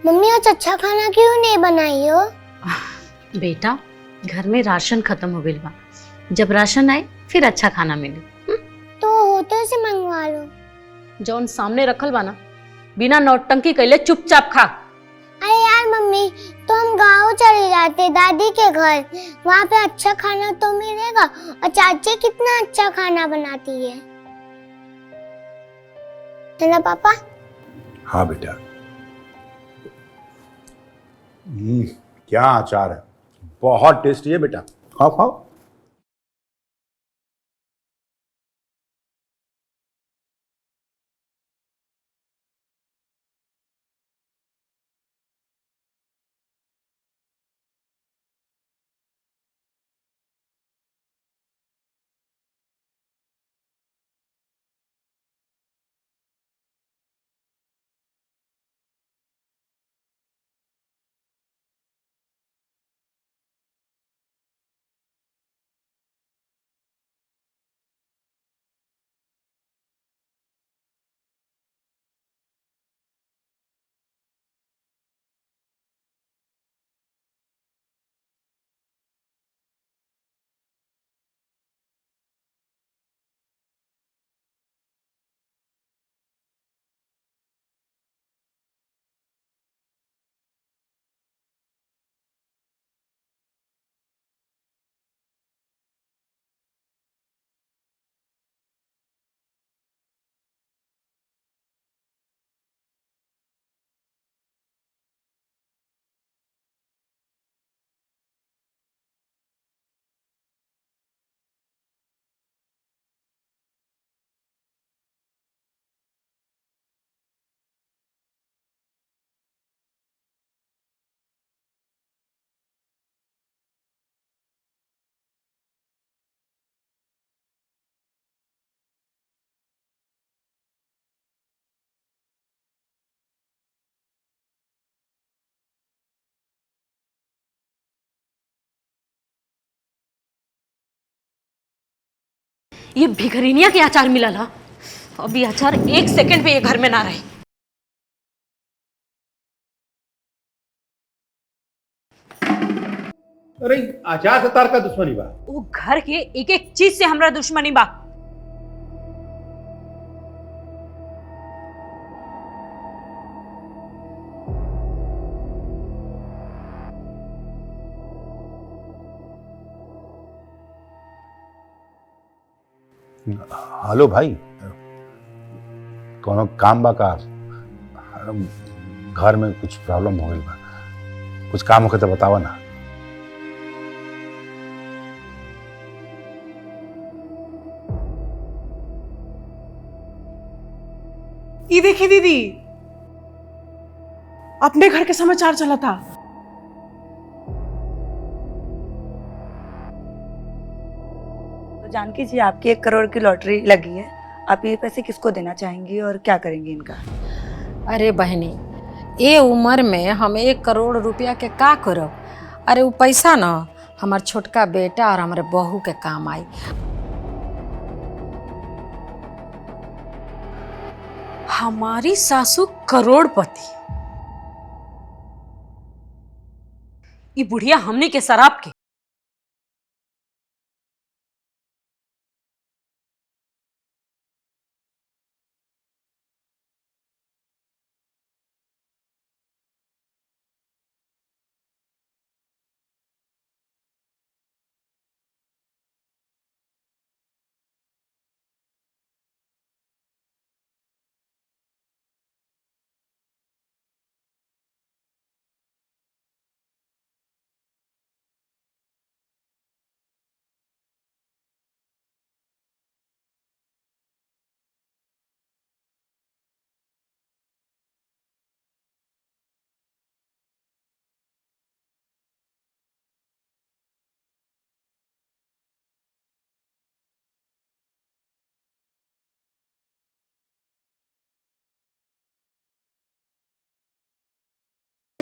मम्मी आज अच्छा खाना क्यों नहीं बनाई हो? बेटा, घर में राशन खत्म हो गई बा, जब राशन आए फिर अच्छा खाना मिले। तो होटल से मंगवा लो। जौन सामने रखल बा ना, बिना नौटंकी कैले चुपचाप खा। अरे यार मम्मी, तो हम गाँव चले जाते दादी के घर, वहाँ पे अच्छा खाना तो मिलेगा। और चाची कितना अच्छा खाना बनाती है ना पापा? हाँ बेटा। क्या अचार है, बहुत टेस्टी है बेटा, खाओ खाओ। ये भिखरीनिया के अचार मिलल हा, अब ये अचार एक सेकंड पे ये घर में ना रहे। अरे आचार से तार का दुश्मनी बा? वो घर के एक एक चीज से हमरा दुश्मनी बा। हेलो भाई, कोनो काम बा का? घर में कुछ प्रॉब्लम हो गई बा, कुछ काम होके तो बतावा ना। ये देखिए दीदी, अपने घर के समाचार चला था। तो जानकी जी, आपकी 1 करोड़ की लॉटरी लगी है। आप ये पैसे किसको देना चाहेंगी और क्या करेंगी इनका? अरे बहनी, ये उम्र में हम 1 करोड़ रुपया के का करब? अरे वो पैसा ना हमार छोटका बेटा और हमारे बहू के काम आई। हमारी सासू करोड़पति, ये बुढ़िया हमने के शराब के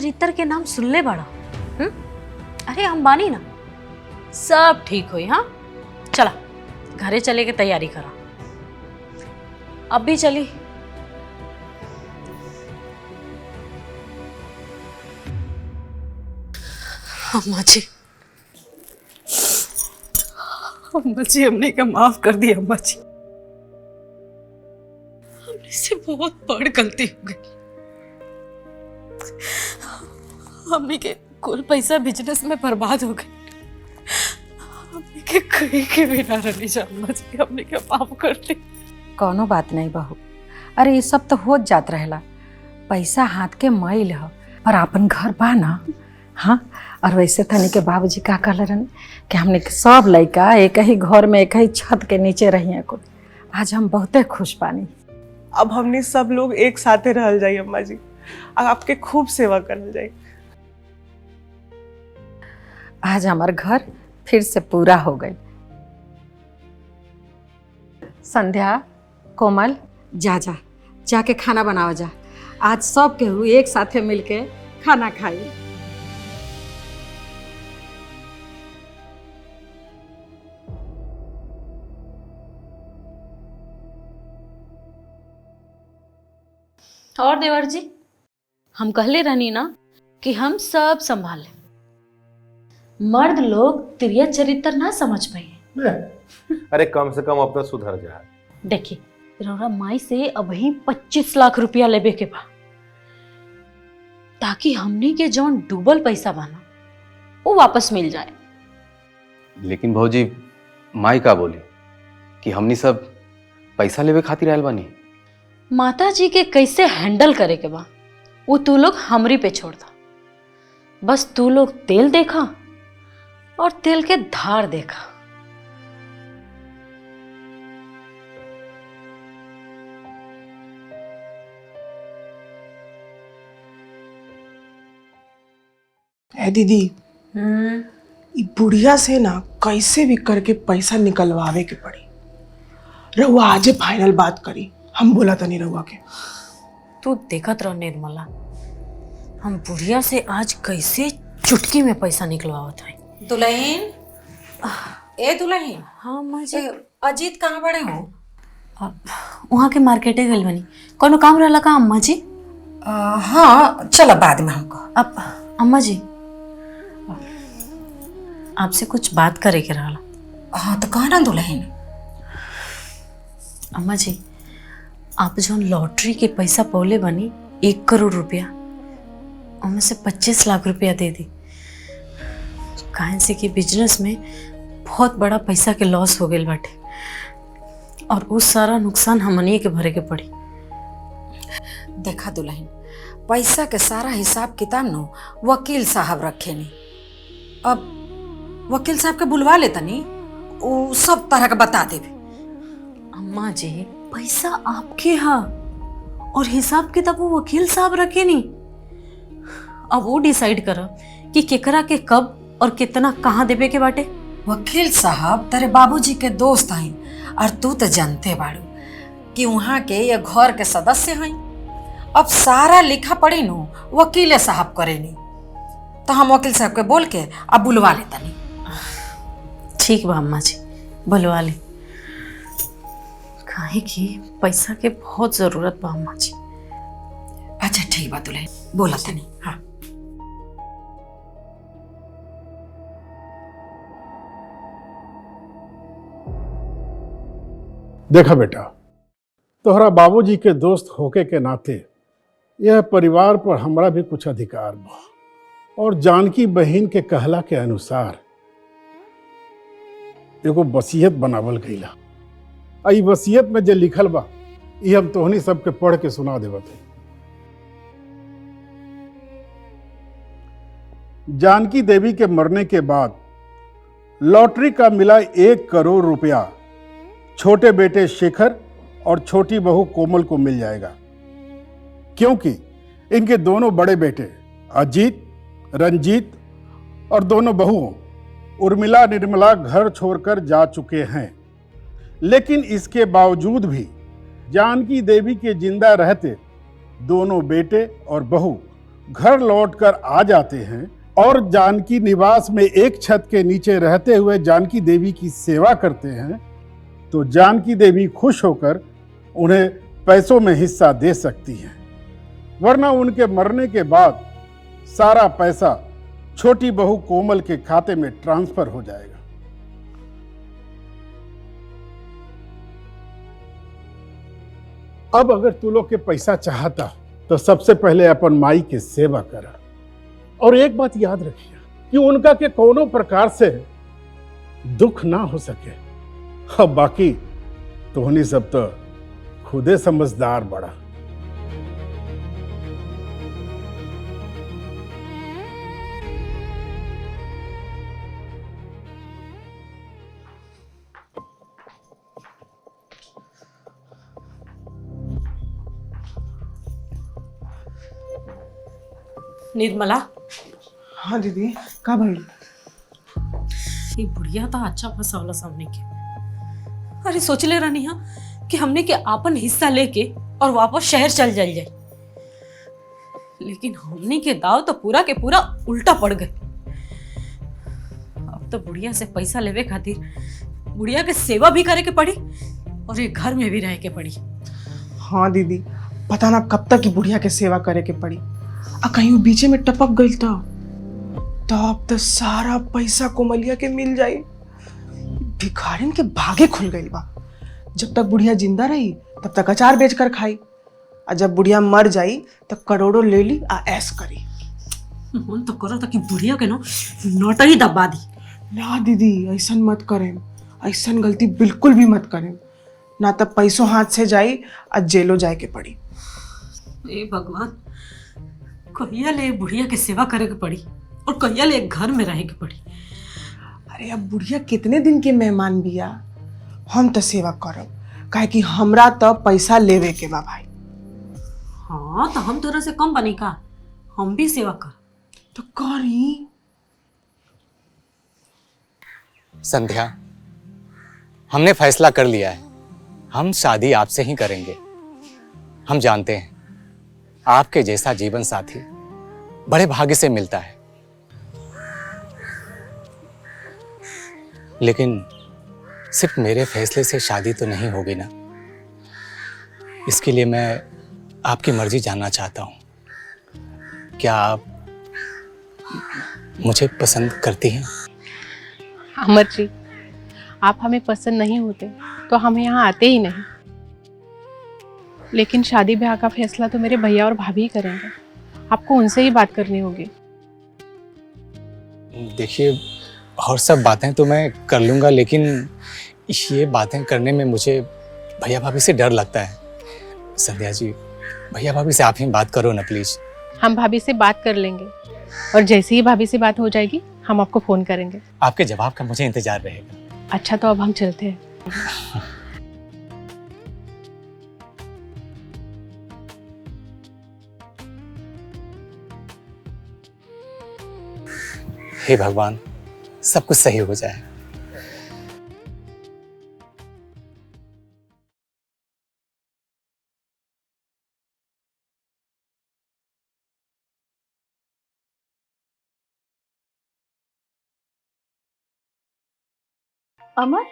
चरित्र के नाम सुन ले बड़ा। अरे अंबानी ना, सब ठीक हुई। हाँ चला घरे चले के तैयारी करा। अब भी चली। अम्मा जी, अम्मा जी हमने का माफ कर दिया अम्मा जी, हमने से बहुत बड़ गलती हो गई। हमने के कुल पैसा बिजनेस में बर्बाद हो गए। हमने के कहीं के भी ना रहनी चाहिए अम्मा जी, हमने के माफ कर दी। कोनो बात नहीं बहू, अरे ये सब तो हो जात रहेला, पैसा हाथ के मैल ह, और अपन घर बा ना। हाँ, और वैसे तनी के बाबूजी का कहलन कि हमने के सब लड़का एक ही घर में एक ही छत के नीचे रहिए कुल। आज हम बहुते खुश पानी। अब हमने सब लोग एक साथे रहल जाई अम्मा जी, आपके खूब सेवा करल जाई। आज हमार घर फिर से पूरा हो गई। संध्या, कोमल, जा जाके खाना बनावा जा। आज सब केहू एक साथे मिलके खाना खाई। और देवर जी, हम कहले रहनी ना कि हम सब संभाल लें। मर्द लोग तिरिया चरित्र ना समझ पाए। अरे कम से कम अब तो सुधर जा। देखिए, रौरा माई से अभी 25 लाख रुपया लेबे के बा, ताकि हमने के जौन डूबल पैसा बाना वो वापस मिल जाए। लेकिन भौजी माई का बोली कि हमनी सब पैसा लेवे खातिर आयल बानी। माता जी के कैसे हैंडल करे के बा वो तू लोग हमरी पे छोड़ दा। बस तू लोग तेल देखा और तेल के धार देखा। है दीदी, ई बुढ़िया से ना कैसे भी करके पैसा निकलवावे के पड़ी। रहुआ आजे फाइनल बात करी, हम बोला था नहीं रहुआ के। तू देखत रहो निर्मला, हम बुढ़िया से आज कैसे चुटकी में पैसा निकलवावत है। दुल्हन, ए दुल्हन। हाँ माँ जी। अजीत कहाँ बड़े हो? वहाँ के मार्केटे गल बनी। कोनो काम रहला का अम्मा जी? हाँ चलो बाद में हमको। अब अम्मा जी, आपसे कुछ बात करे के रहला। हाँ तो कहा ना दुल्हन। अम्मा जी, आप जो लॉटरी के पैसा पौले बनी 1 करोड़ रुपया, उनमें से 25 लाख रुपया दे दी। काहे से कि बिजनेस में बहुत बड़ा पैसा के लॉस हो गए बाटे, और उस सारा नुकसान हमनिए के भरे के पड़ी। देखा दुल्हन, पैसा के सारा हिसाब किताब नो वकील साहब रखे नी। अब वकील साहब के बुलवा लेता नी, वो सब तरह का बता देवे। अम्मा जी, पैसा आपके हा और हिसाब किताब वो वकील साहब रखे नी। अब वो डिसाइड करा कि केकरा के कब और कितना कहाँ देवे के बाटे। वकील साहब तेरे बाबूजी के दोस्त हैं, और तू तो जानते बाड़ू कि वहाँ के ये घर के सदस्य हैं। अब सारा लिखा पड़ी नु वकील साहब करे नी, तो हम वकील साहब के बोल के अब बुलवा लेता नी। ठीक बा अम्मा जी, बुलवा ले। काहे कि पैसा के बहुत जरूरत बा अम्मा जी। अच्छा ठीक बा दुल्हन, बोला तनी। हाँ देखा बेटा, तोहरा बाबूजी के दोस्त होके के नाते यह परिवार पर हमरा भी कुछ अधिकार बा, और जानकी बहन के कहला के अनुसार एगो वसीयत बनावल गईला। ई वसीयत में जे लिखल बा ये हम तोहनी सबके पढ़ के सुना देवत है। जानकी देवी के मरने के बाद लॉटरी का मिला 1 करोड़ रुपया छोटे बेटे शेखर और छोटी बहू कोमल को मिल जाएगा, क्योंकि इनके दोनों बड़े बेटे अजीत, रंजीत और दोनों बहुओं उर्मिला, निर्मला घर छोड़कर जा चुके हैं। लेकिन इसके बावजूद भी जानकी देवी के जिंदा रहते दोनों बेटे और बहू घर लौटकर आ जाते हैं और जानकी निवास में एक छत के नीचे रहते हुए जानकी देवी की सेवा करते हैं, तो जानकी देवी खुश होकर उन्हें पैसों में हिस्सा दे सकती हैं, वरना उनके मरने के बाद सारा पैसा छोटी बहू कोमल के खाते में ट्रांसफर हो जाएगा। अब अगर तू लोग के पैसा चाहता तो सबसे पहले अपन माई के सेवा करा, और एक बात याद रखिए कि उनका के कोनो प्रकार से दुख ना हो सके। अब बाकी तोहनी सब तो खुदे समझदार बड़ा। निर्मला। हाँ दीदी, का भाई? ये बुढ़िया था अच्छा फसावला सामने के। अरे सोच ले रही हा कि हमने के आपन हिस्सा लेके और वापस शहर चल जाए, लेकिन हमने के दाव तो पूरा के पूरा उल्टा पड़ गए। अब तो बुढ़िया से पैसा लेवे खातिर बुढ़िया के सेवा भी करे के पड़ी और ये घर में भी रह के पड़ी। हाँ दीदी, पता ना कब तक की बुढ़िया के सेवा करे के पड़ी। आ कहीं वो बीचे में टपक गई तो अब तो सारा पैसा कोमलिया के मिल जाई। भिखारिन के भागे खुल गई बा। जब तक बुढ़िया जिंदा रही तब तक अचार बेच कर खाई, और जब बुढ़िया मर जाई तब करोड़ों ले ली आ ऐश करी। मन तो करो था कि बुढ़िया के नोट ही दबा दी। ना दीदी, ऐसा मत करें, ऐसा गलती बिल्कुल भी मत करें, ना तब पैसों हाथ से जाई और जेलो जाए के पड़ी। ए भगवान, कहिया ले बुढ़िया के सेवा करे के पड़ी और कहिया ले घर में रहे के पड़ी। अरे अब बुढ़िया कितने दिन के मेहमान बिया, हम तो सेवा करब, काहे कि हमरा तो पैसा लेवे के बा भाई। हाँ तो हम तोरा से कम बनी का, हम भी सेवा कर तो करी। संध्या, हमने फैसला कर लिया है, हम शादी आपसे ही करेंगे। हम जानते हैं आपके जैसा जीवन साथी बड़े भाग्य से मिलता है, लेकिन सिर्फ मेरे फैसले से शादी तो नहीं होगी ना। इसके लिए मैं आपकी मर्जी जानना चाहता हूँ। क्या आप मुझे पसंद करती हैं? अमर जी, आप हमें पसंद नहीं होते तो हम यहाँ आते ही नहीं, लेकिन शादी ब्याह का फैसला तो मेरे भैया और भाभी ही करेंगे। आपको उनसे ही बात करनी होगी। देखिए, और सब बातें तो मैं कर लूँगा, लेकिन ये बातें करने में मुझे भैया भाभी से डर लगता है। संध्या जी, भैया भाभी से आप ही बात करो ना प्लीज। हम भाभी से बात कर लेंगे और जैसे ही भाभी से बात हो जाएगी हम आपको फोन करेंगे। आपके जवाब का मुझे इंतजार रहेगा। अच्छा, तो अब हम चलते हैं। हे भगवान, सब कुछ सही हो जाए। अमर,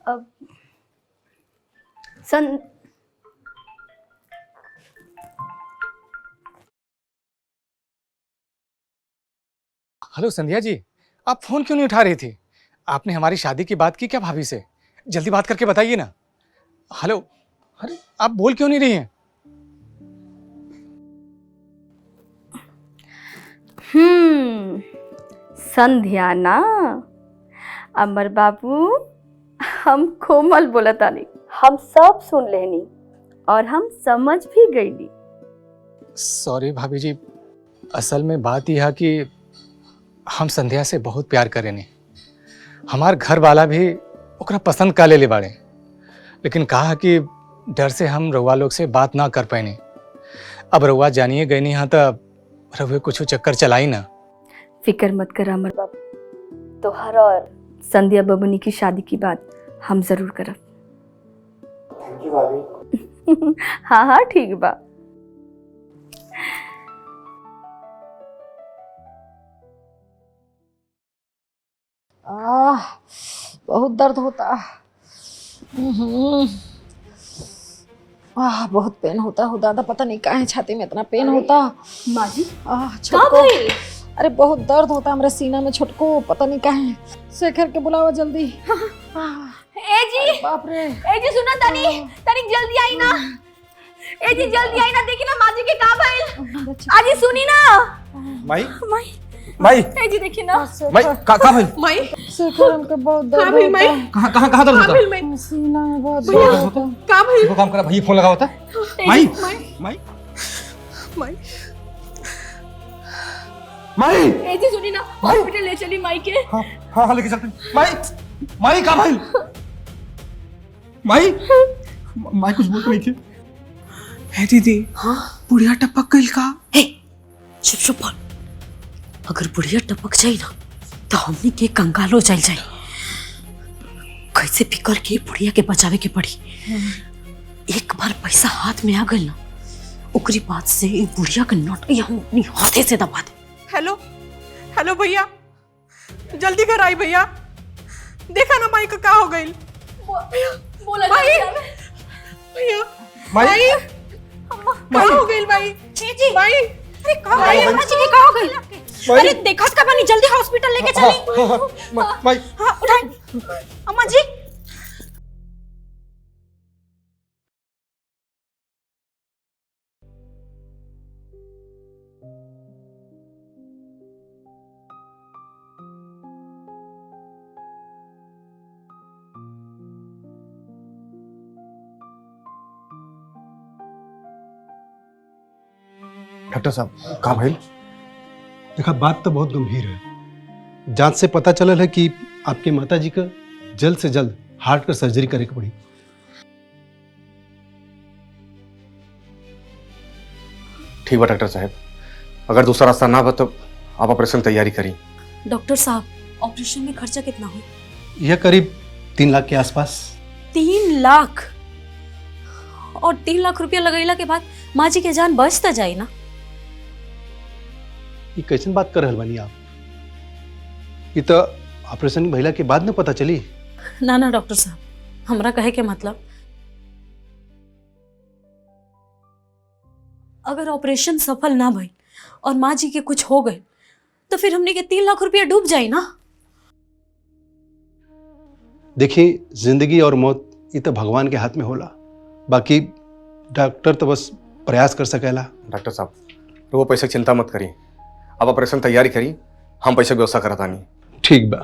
अब हेलो संध्या जी, आप फोन क्यों नहीं उठा रही थी? आपने हमारी शादी की बात की क्या भाभी से? जल्दी बात करके बताइए ना। हेलो, अरे आप बोल क्यों नहीं रही हैं? संध्या ना, अमर बाबू, हम कोमल बोला तानी, हम सब सुन लेनी और हम समझ भी गईली। सॉरी भाभी जी, असल में बात यह है कि हम संध्या से बहुत प्यार करेनी। हमार घर वाला भी ओकरा पसंद का ले बाड़े, लेकिन कहा कि डर से हम रउआ लोग से बात ना कर पाए। अब रउआ जानिए गई नहीं, हाँ तो रउए कुछ चक्कर चलाई ना। फिक्र मत कर अमर बाबू, तोहर और संध्या बबनी की शादी की बात हम जरूर करब। हाँ हाँ ठीक बा। बहुत दर्द होता। बहुत पेन होता है दादा, पता नहीं काहे छाती में इतना पेन होता। माँ जी छोटको, अरे बहुत दर्द होता हमारे सीना में छोटको, पता नहीं काहे। शेखर के बुलावा जल्दी। ए जी, बाप रे। ए जी सुना तनी, तनी जल्दी आई ना। ए जी जल्दी आई ना, देखी ना माँ जी के का भइल। आजी सुनी ना। माई माई माई ए जी देखी ना। माई का भइल? माई शेखर हमके बहुत दर्द का भइल माई? होता। कहाँ दर्द होता? सीना में बहुत दर्द होता। का भइल? काम करा भैया, फोन लगा होता। माई माई माई माई ए जी सुनी ना, हॉस्पिटल ले चली माई के। हाँ हाँ लेके चलते। माई माई का भइल? माई माई कुछ बोलते नहीं थे। है दीदी, हाँ बुढ़िया टपक गई का? चुप चुप बोल। अगर बुढ़िया टपक जाए ना तो हमने के कंगाल हो जाए। कैसे भी करके बुढ़िया के बचावे के पड़ी। एक बार पैसा हाथ में आ गई ना, ओकरी बात से बुढ़िया के नोट हम अपनी हाथे से दबा दे। हेलो हेलो भैया, जल्दी घर आई भैया। देखा ना माई का क्या हो गई। बोला माई भैया, माई क्या हो गई भाई? जी माई अरे कहाँ गई अम्मा जी, क्या हो गई? अरे देखा का पानी, जल्दी हॉस्पिटल लेके चली। माई हाँ उठाई अम्मा जी। डॉक्टर साहब का भइल? देखा बात तो बहुत गंभीर है। जांच से पता चलल है कि आपके माताजी का जल्द से जल्द हार्ट का सर्जरी करे के पड़ी। ठीक बा डॉक्टर साहब, अगर दूसरा रास्ता ना बा तो आप ऑपरेशन तैयारी करी। डॉक्टर साहब ऑपरेशन में खर्चा कितना हो? यह करीब 3 लाख के आसपास। 3 लाख? और 3 लाख रुपया लगैला के बाद माँ जी के जान बच तो जाए ना। ये कैसन बात कर रहल बानी आप? ये तो ऑपरेशन भइला के बाद न पता चली। ना ना डॉक्टर साहब, हमरा कहे के मतलब अगर ऑपरेशन सफल ना भई और माँ जी के कुछ हो गए तो फिर हमने के 3 लाख रुपया डूब जाए ना। देखिए, जिंदगी और मौत ये तो भगवान के हाथ में होला, बाकी डॉक्टर तो बस प्रयास कर सकेला। डॉक्टर साहब तो वो पैसे की चिंता मत करिए, आप ऑपरेशन तैयारी करी, हम पैसे की व्यवस्था करता नहीं। ठीक बा।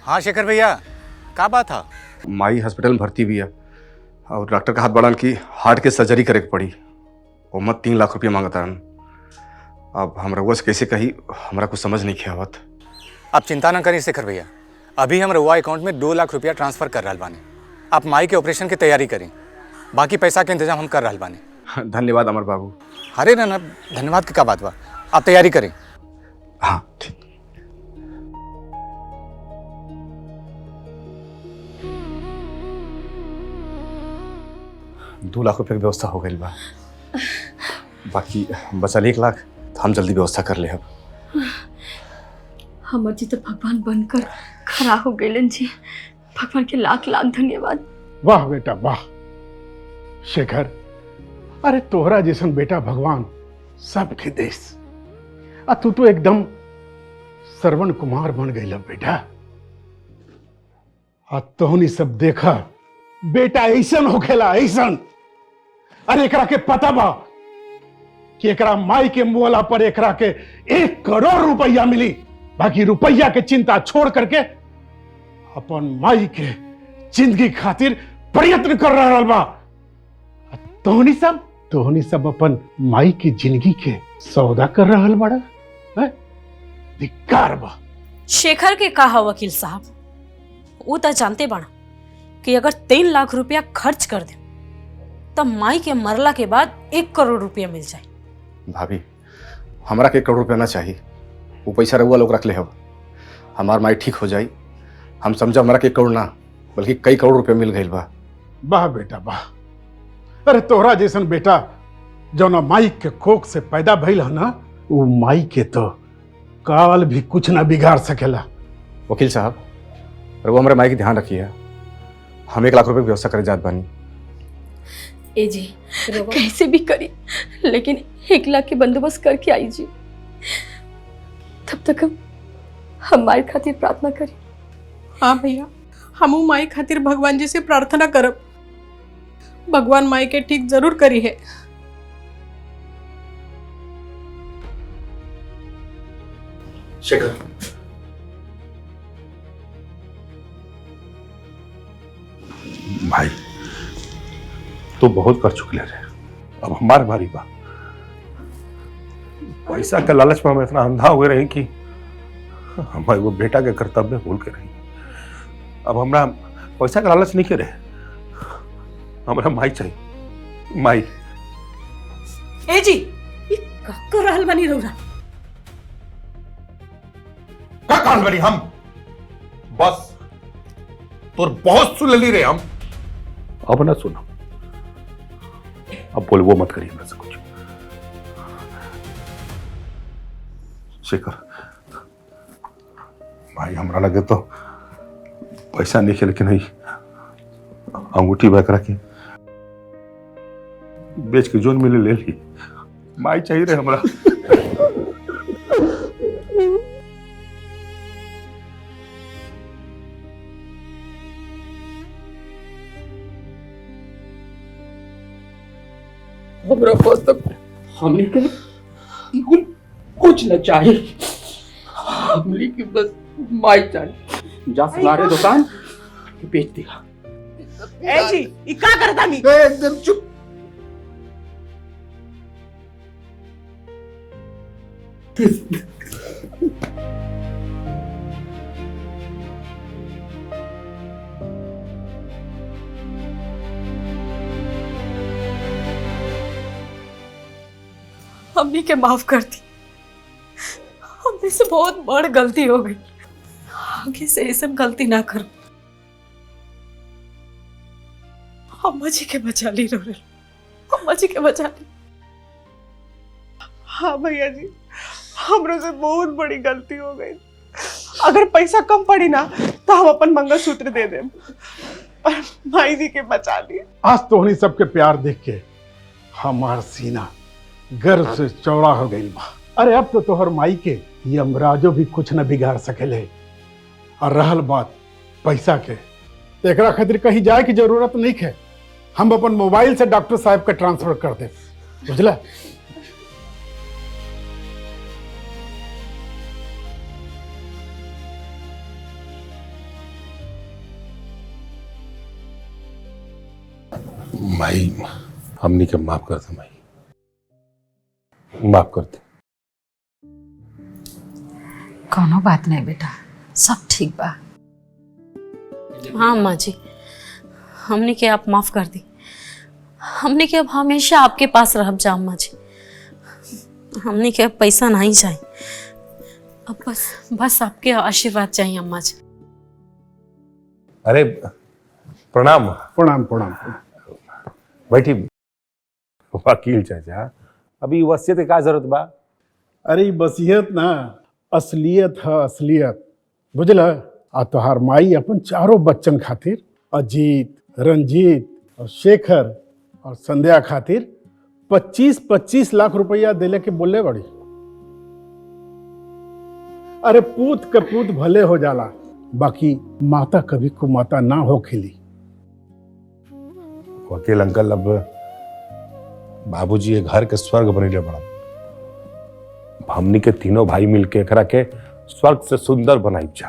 हाँ शेखर भैया, क्या बात था? माई हॉस्पिटल में भर्ती भी है और डॉक्टर का हाथ बढ़ान की हार्ट के सर्जरी करे के पड़ी। वो मत 3 लाख रुपया मांगता है। अब हम रउआ से कैसे कही, हमरा कुछ समझ नहीं किया आवत। आप चिंता ना करिए शेखर भैया, अभी हम रउआ अकाउंट में 2 लाख रुपया ट्रांसफर कर रहल बानी। आप माई के ऑपरेशन की तैयारी करें, बाकी पैसा के इंतजाम हम कर रहल बानी। धन्यवाद अमर बाबू। अरे ना धन्यवाद की क्या बात बा, आप तैयारी करें। हाँ ठीक। दो लाख रुपये की व्यवस्था हो गई बा, बाकी बचल 1 लाख तो हम जल्दी व्यवस्था कर ले। अब हमर जी तो भगवान बनकर खड़ा हो गए जी। भगवान के लाख लाख धन्यवाद। वाह बेटा वाह। शेखर, अरे तोहरा जैसन बेटा भगवान सबके देश। तू तो एकदम श्रवण कुमार बन गई बेटा। तोहनी सब देखा बेटा ऐसन होखेला ऐसन। अरे एकरा के पता बा कि एकरा माई के मुआला पर एकरा के 1 करोड़ रुपया मिली, बाकी रुपया के चिंता छोड़ करके अपन माई के जिंदगी खातिर प्रयत्न कर रहा बा। तोहनी सब अपन माई की जिंदगी के सौदा कर रहा बड़ा। धिक्कार बा। शेखर के कहा वकील साहब, वो तो जानते बना कि अगर 3 लाख रुपया खर्च कर दे तब माई के मरला के बाद 1 करोड़ रुपया मिल जाए। भाभी हमरा के 1 करोड़ रुपया ना चाहिए, वो पैसा रहुआ लोग रख ले हो, हमार माई ठीक हो जाई। हम समझा हमरा के 1 करोड़ ना बल्कि कई करोड़ रुपया मिल गई बा। वाह बेटा वाह। अरे तोहरा जैसन बेटा जौना माई के कोख से पैदा भइल है ना, वो माई के तो काल भी कुछ ना बिगाड़ सकेला। वकील साहब रहुआ हमारे माई की ध्यान रखिए, हम 1 लाख रुपए की व्यवस्था करे जात बानी। ए जी कैसे भी करी लेकिन 1 लाख के बंदोबस्त करके आई जी। तब तक हम हमारे खातिर प्रार्थना करी। हाँ भैया, हमू माई खातिर भगवान जी से प्रार्थना करब, भगवान माई के ठीक जरूर करी है। शेखर भाई तो बहुत कर चुके रे, अब हमारे बारी बा। पैसा के लालच में हम इतना अंधा हो गए रहे कि हमारे वो बेटा के कर्तव्य भूल के रही। अब हमरा पैसा का लालच नहीं के रहे, हमरा माई चाहिए, माई। ए जी ये का कर रहल बनी रौरा? का कान बनी हम? बस तोर बहुत सुन ली रे हम, अब ना सुनो। अब बोल वो मत करिए हमरा से कुछ। शेखर भाई हमरा लगे तो पैसा नहीं खेल के नहीं, अंगूठी बैक रखे बेच के जोन मिले ले ली। माई चाहिए रे हमरा। हमरा पास तक हमने के कुछ न चाहिए, हमने की बस माई चाहिए। जा सुनारे दुकान बेच दिया। ए जी ये का करता नहीं? एकदम चुप। हमने के माफ कर दी, हमने से बहुत बड़ गलती हो गई, आगे से ये सब गलती ना करो। अम्मा जी के बचा ली रो, अम्मा जी के बचा ली। हाँ भैया जी, हमरो से बहुत बड़ी गलती हो गई। अगर पैसा कम पड़ी ना तो हम अपन मंगलसूत्र दे दें, पर माई जी के बचा ली। आज तोहनी सबके प्यार देख के हमार सीना गर्व से चौड़ा हो गई बा। अरे अब तो तोहर माई के यमराजो भी कुछ न बिगाड़ सकेले। और रहल बात पैसा के, एकरा खातिर कहीं जाए की जरूरत नहीं है, हम अपन मोबाइल से डॉक्टर साहब का ट्रांसफर कर दे, बुझला? माई हमनी के माफ कर दे, माई माफ कर दे। कोनो बात नहीं बेटा, सब ठीक बा। हाँ अम्मा जी, हमने के आप माफ कर दी, हमने के अब हमेशा आपके पास रह जा अम्मा जी। हमने के अब पैसा नहीं चाहिए, अब बस आपके आशीर्वाद चाहिए अम्मा जी। अरे प्रणाम प्रणाम प्रणाम। बैठी। वकील चाचा अभी वसीयत का जरूरत बा? अरे वसीयत ना असलियत है, असलियत, बुझला? आ तोहार माई अपन चारों बच्चन खातिर, अजीत, रंजीत और शेखर और संध्या खातिर 25-25 लाख रुपया देले के बोले बड़ी। अरे पूत के पूत भले हो जाला, बाकी माता कभी कुमाता ना हो खिली। वकील अंकल अब बाबूजी ये घर के स्वर्ग बने बड़ा, हमनी के तीनों भाई मिलके एकरा के स्वर्ग से सुंदर बनाई जा।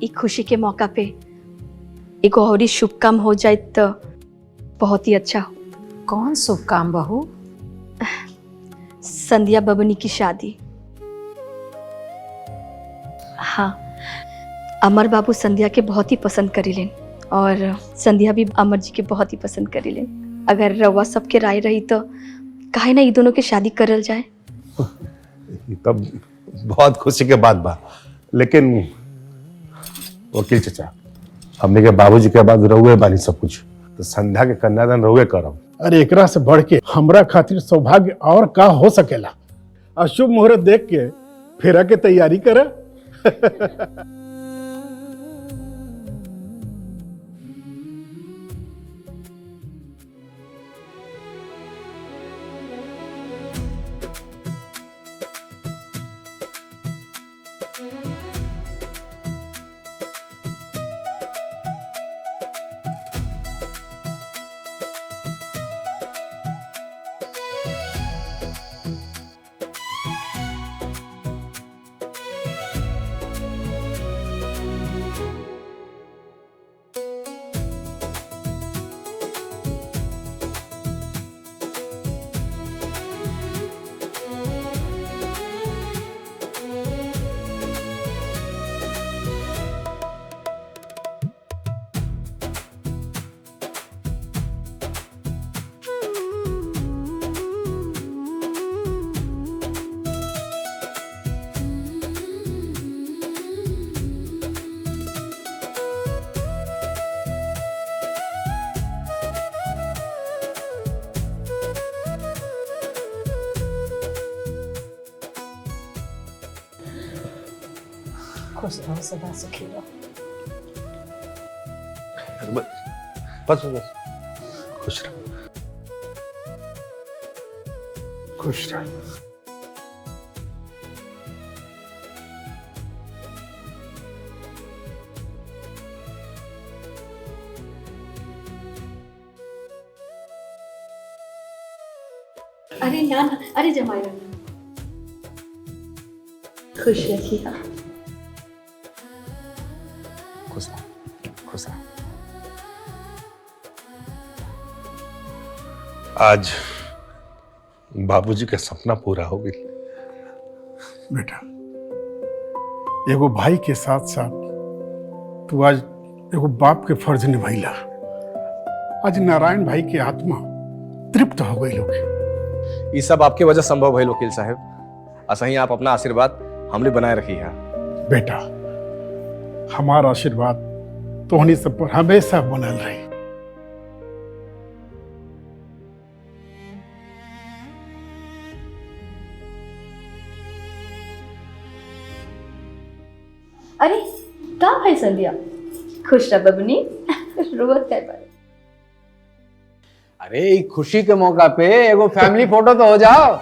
एक खुशी के मौका पे एक और शुभ काम हो जाए तो बहुत ही अच्छा हो। कौन शुभ काम बहू? संध्या बबनी की शादी। हाँ, अमर बाबू संध्या के बहुत ही पसंद करीलेन और संध्या भी अमर जी के बहुत ही पसंद करेले। अगर रवा सबके राय रही तो काहे ना ये दोनों के शादी करल जाए। ये तब बहुत खुशी के बात बा, लेकिन वकील चचा हमने के बाबूजी के बाद रहुए बानी सब कुछ, तो संध्या के कन्यादान रहुए करब। अरे एकरा से बढ़ के हमरा खातिर सौभाग्य और का हो सकेला। अशुभ मुहूर्त देख के फेरा के तैयारी करे। खुश रहो, सदा सुखी रहो। बस बस खुश रहो, खुश रहो। अरे ना, अरे जमाई खुश रखिएगा। खुश रहो, खुश रहो। आज बाबूजी का सपना पूरा हो गया। बेटा, एगो भाई के साथ साथ तू आज एगो बाप के फर्ज निभाइला। आज नारायण भाई की आत्मा तृप्त हो गई लोग। ये सब आपके वजह संभव है वकील साहब। असही आप अपना आशीर्वाद हमने बनाए रखी है। बेटा, हमारा आशीर्वाद तोहनी सब पर हमेशा बनल रही। अरे का भाई संध्या, खुश रह बबनी, रोवत कर बारे। अरे खुशी के मौका पे एगो फैमिली फोटो तो हो जाओ।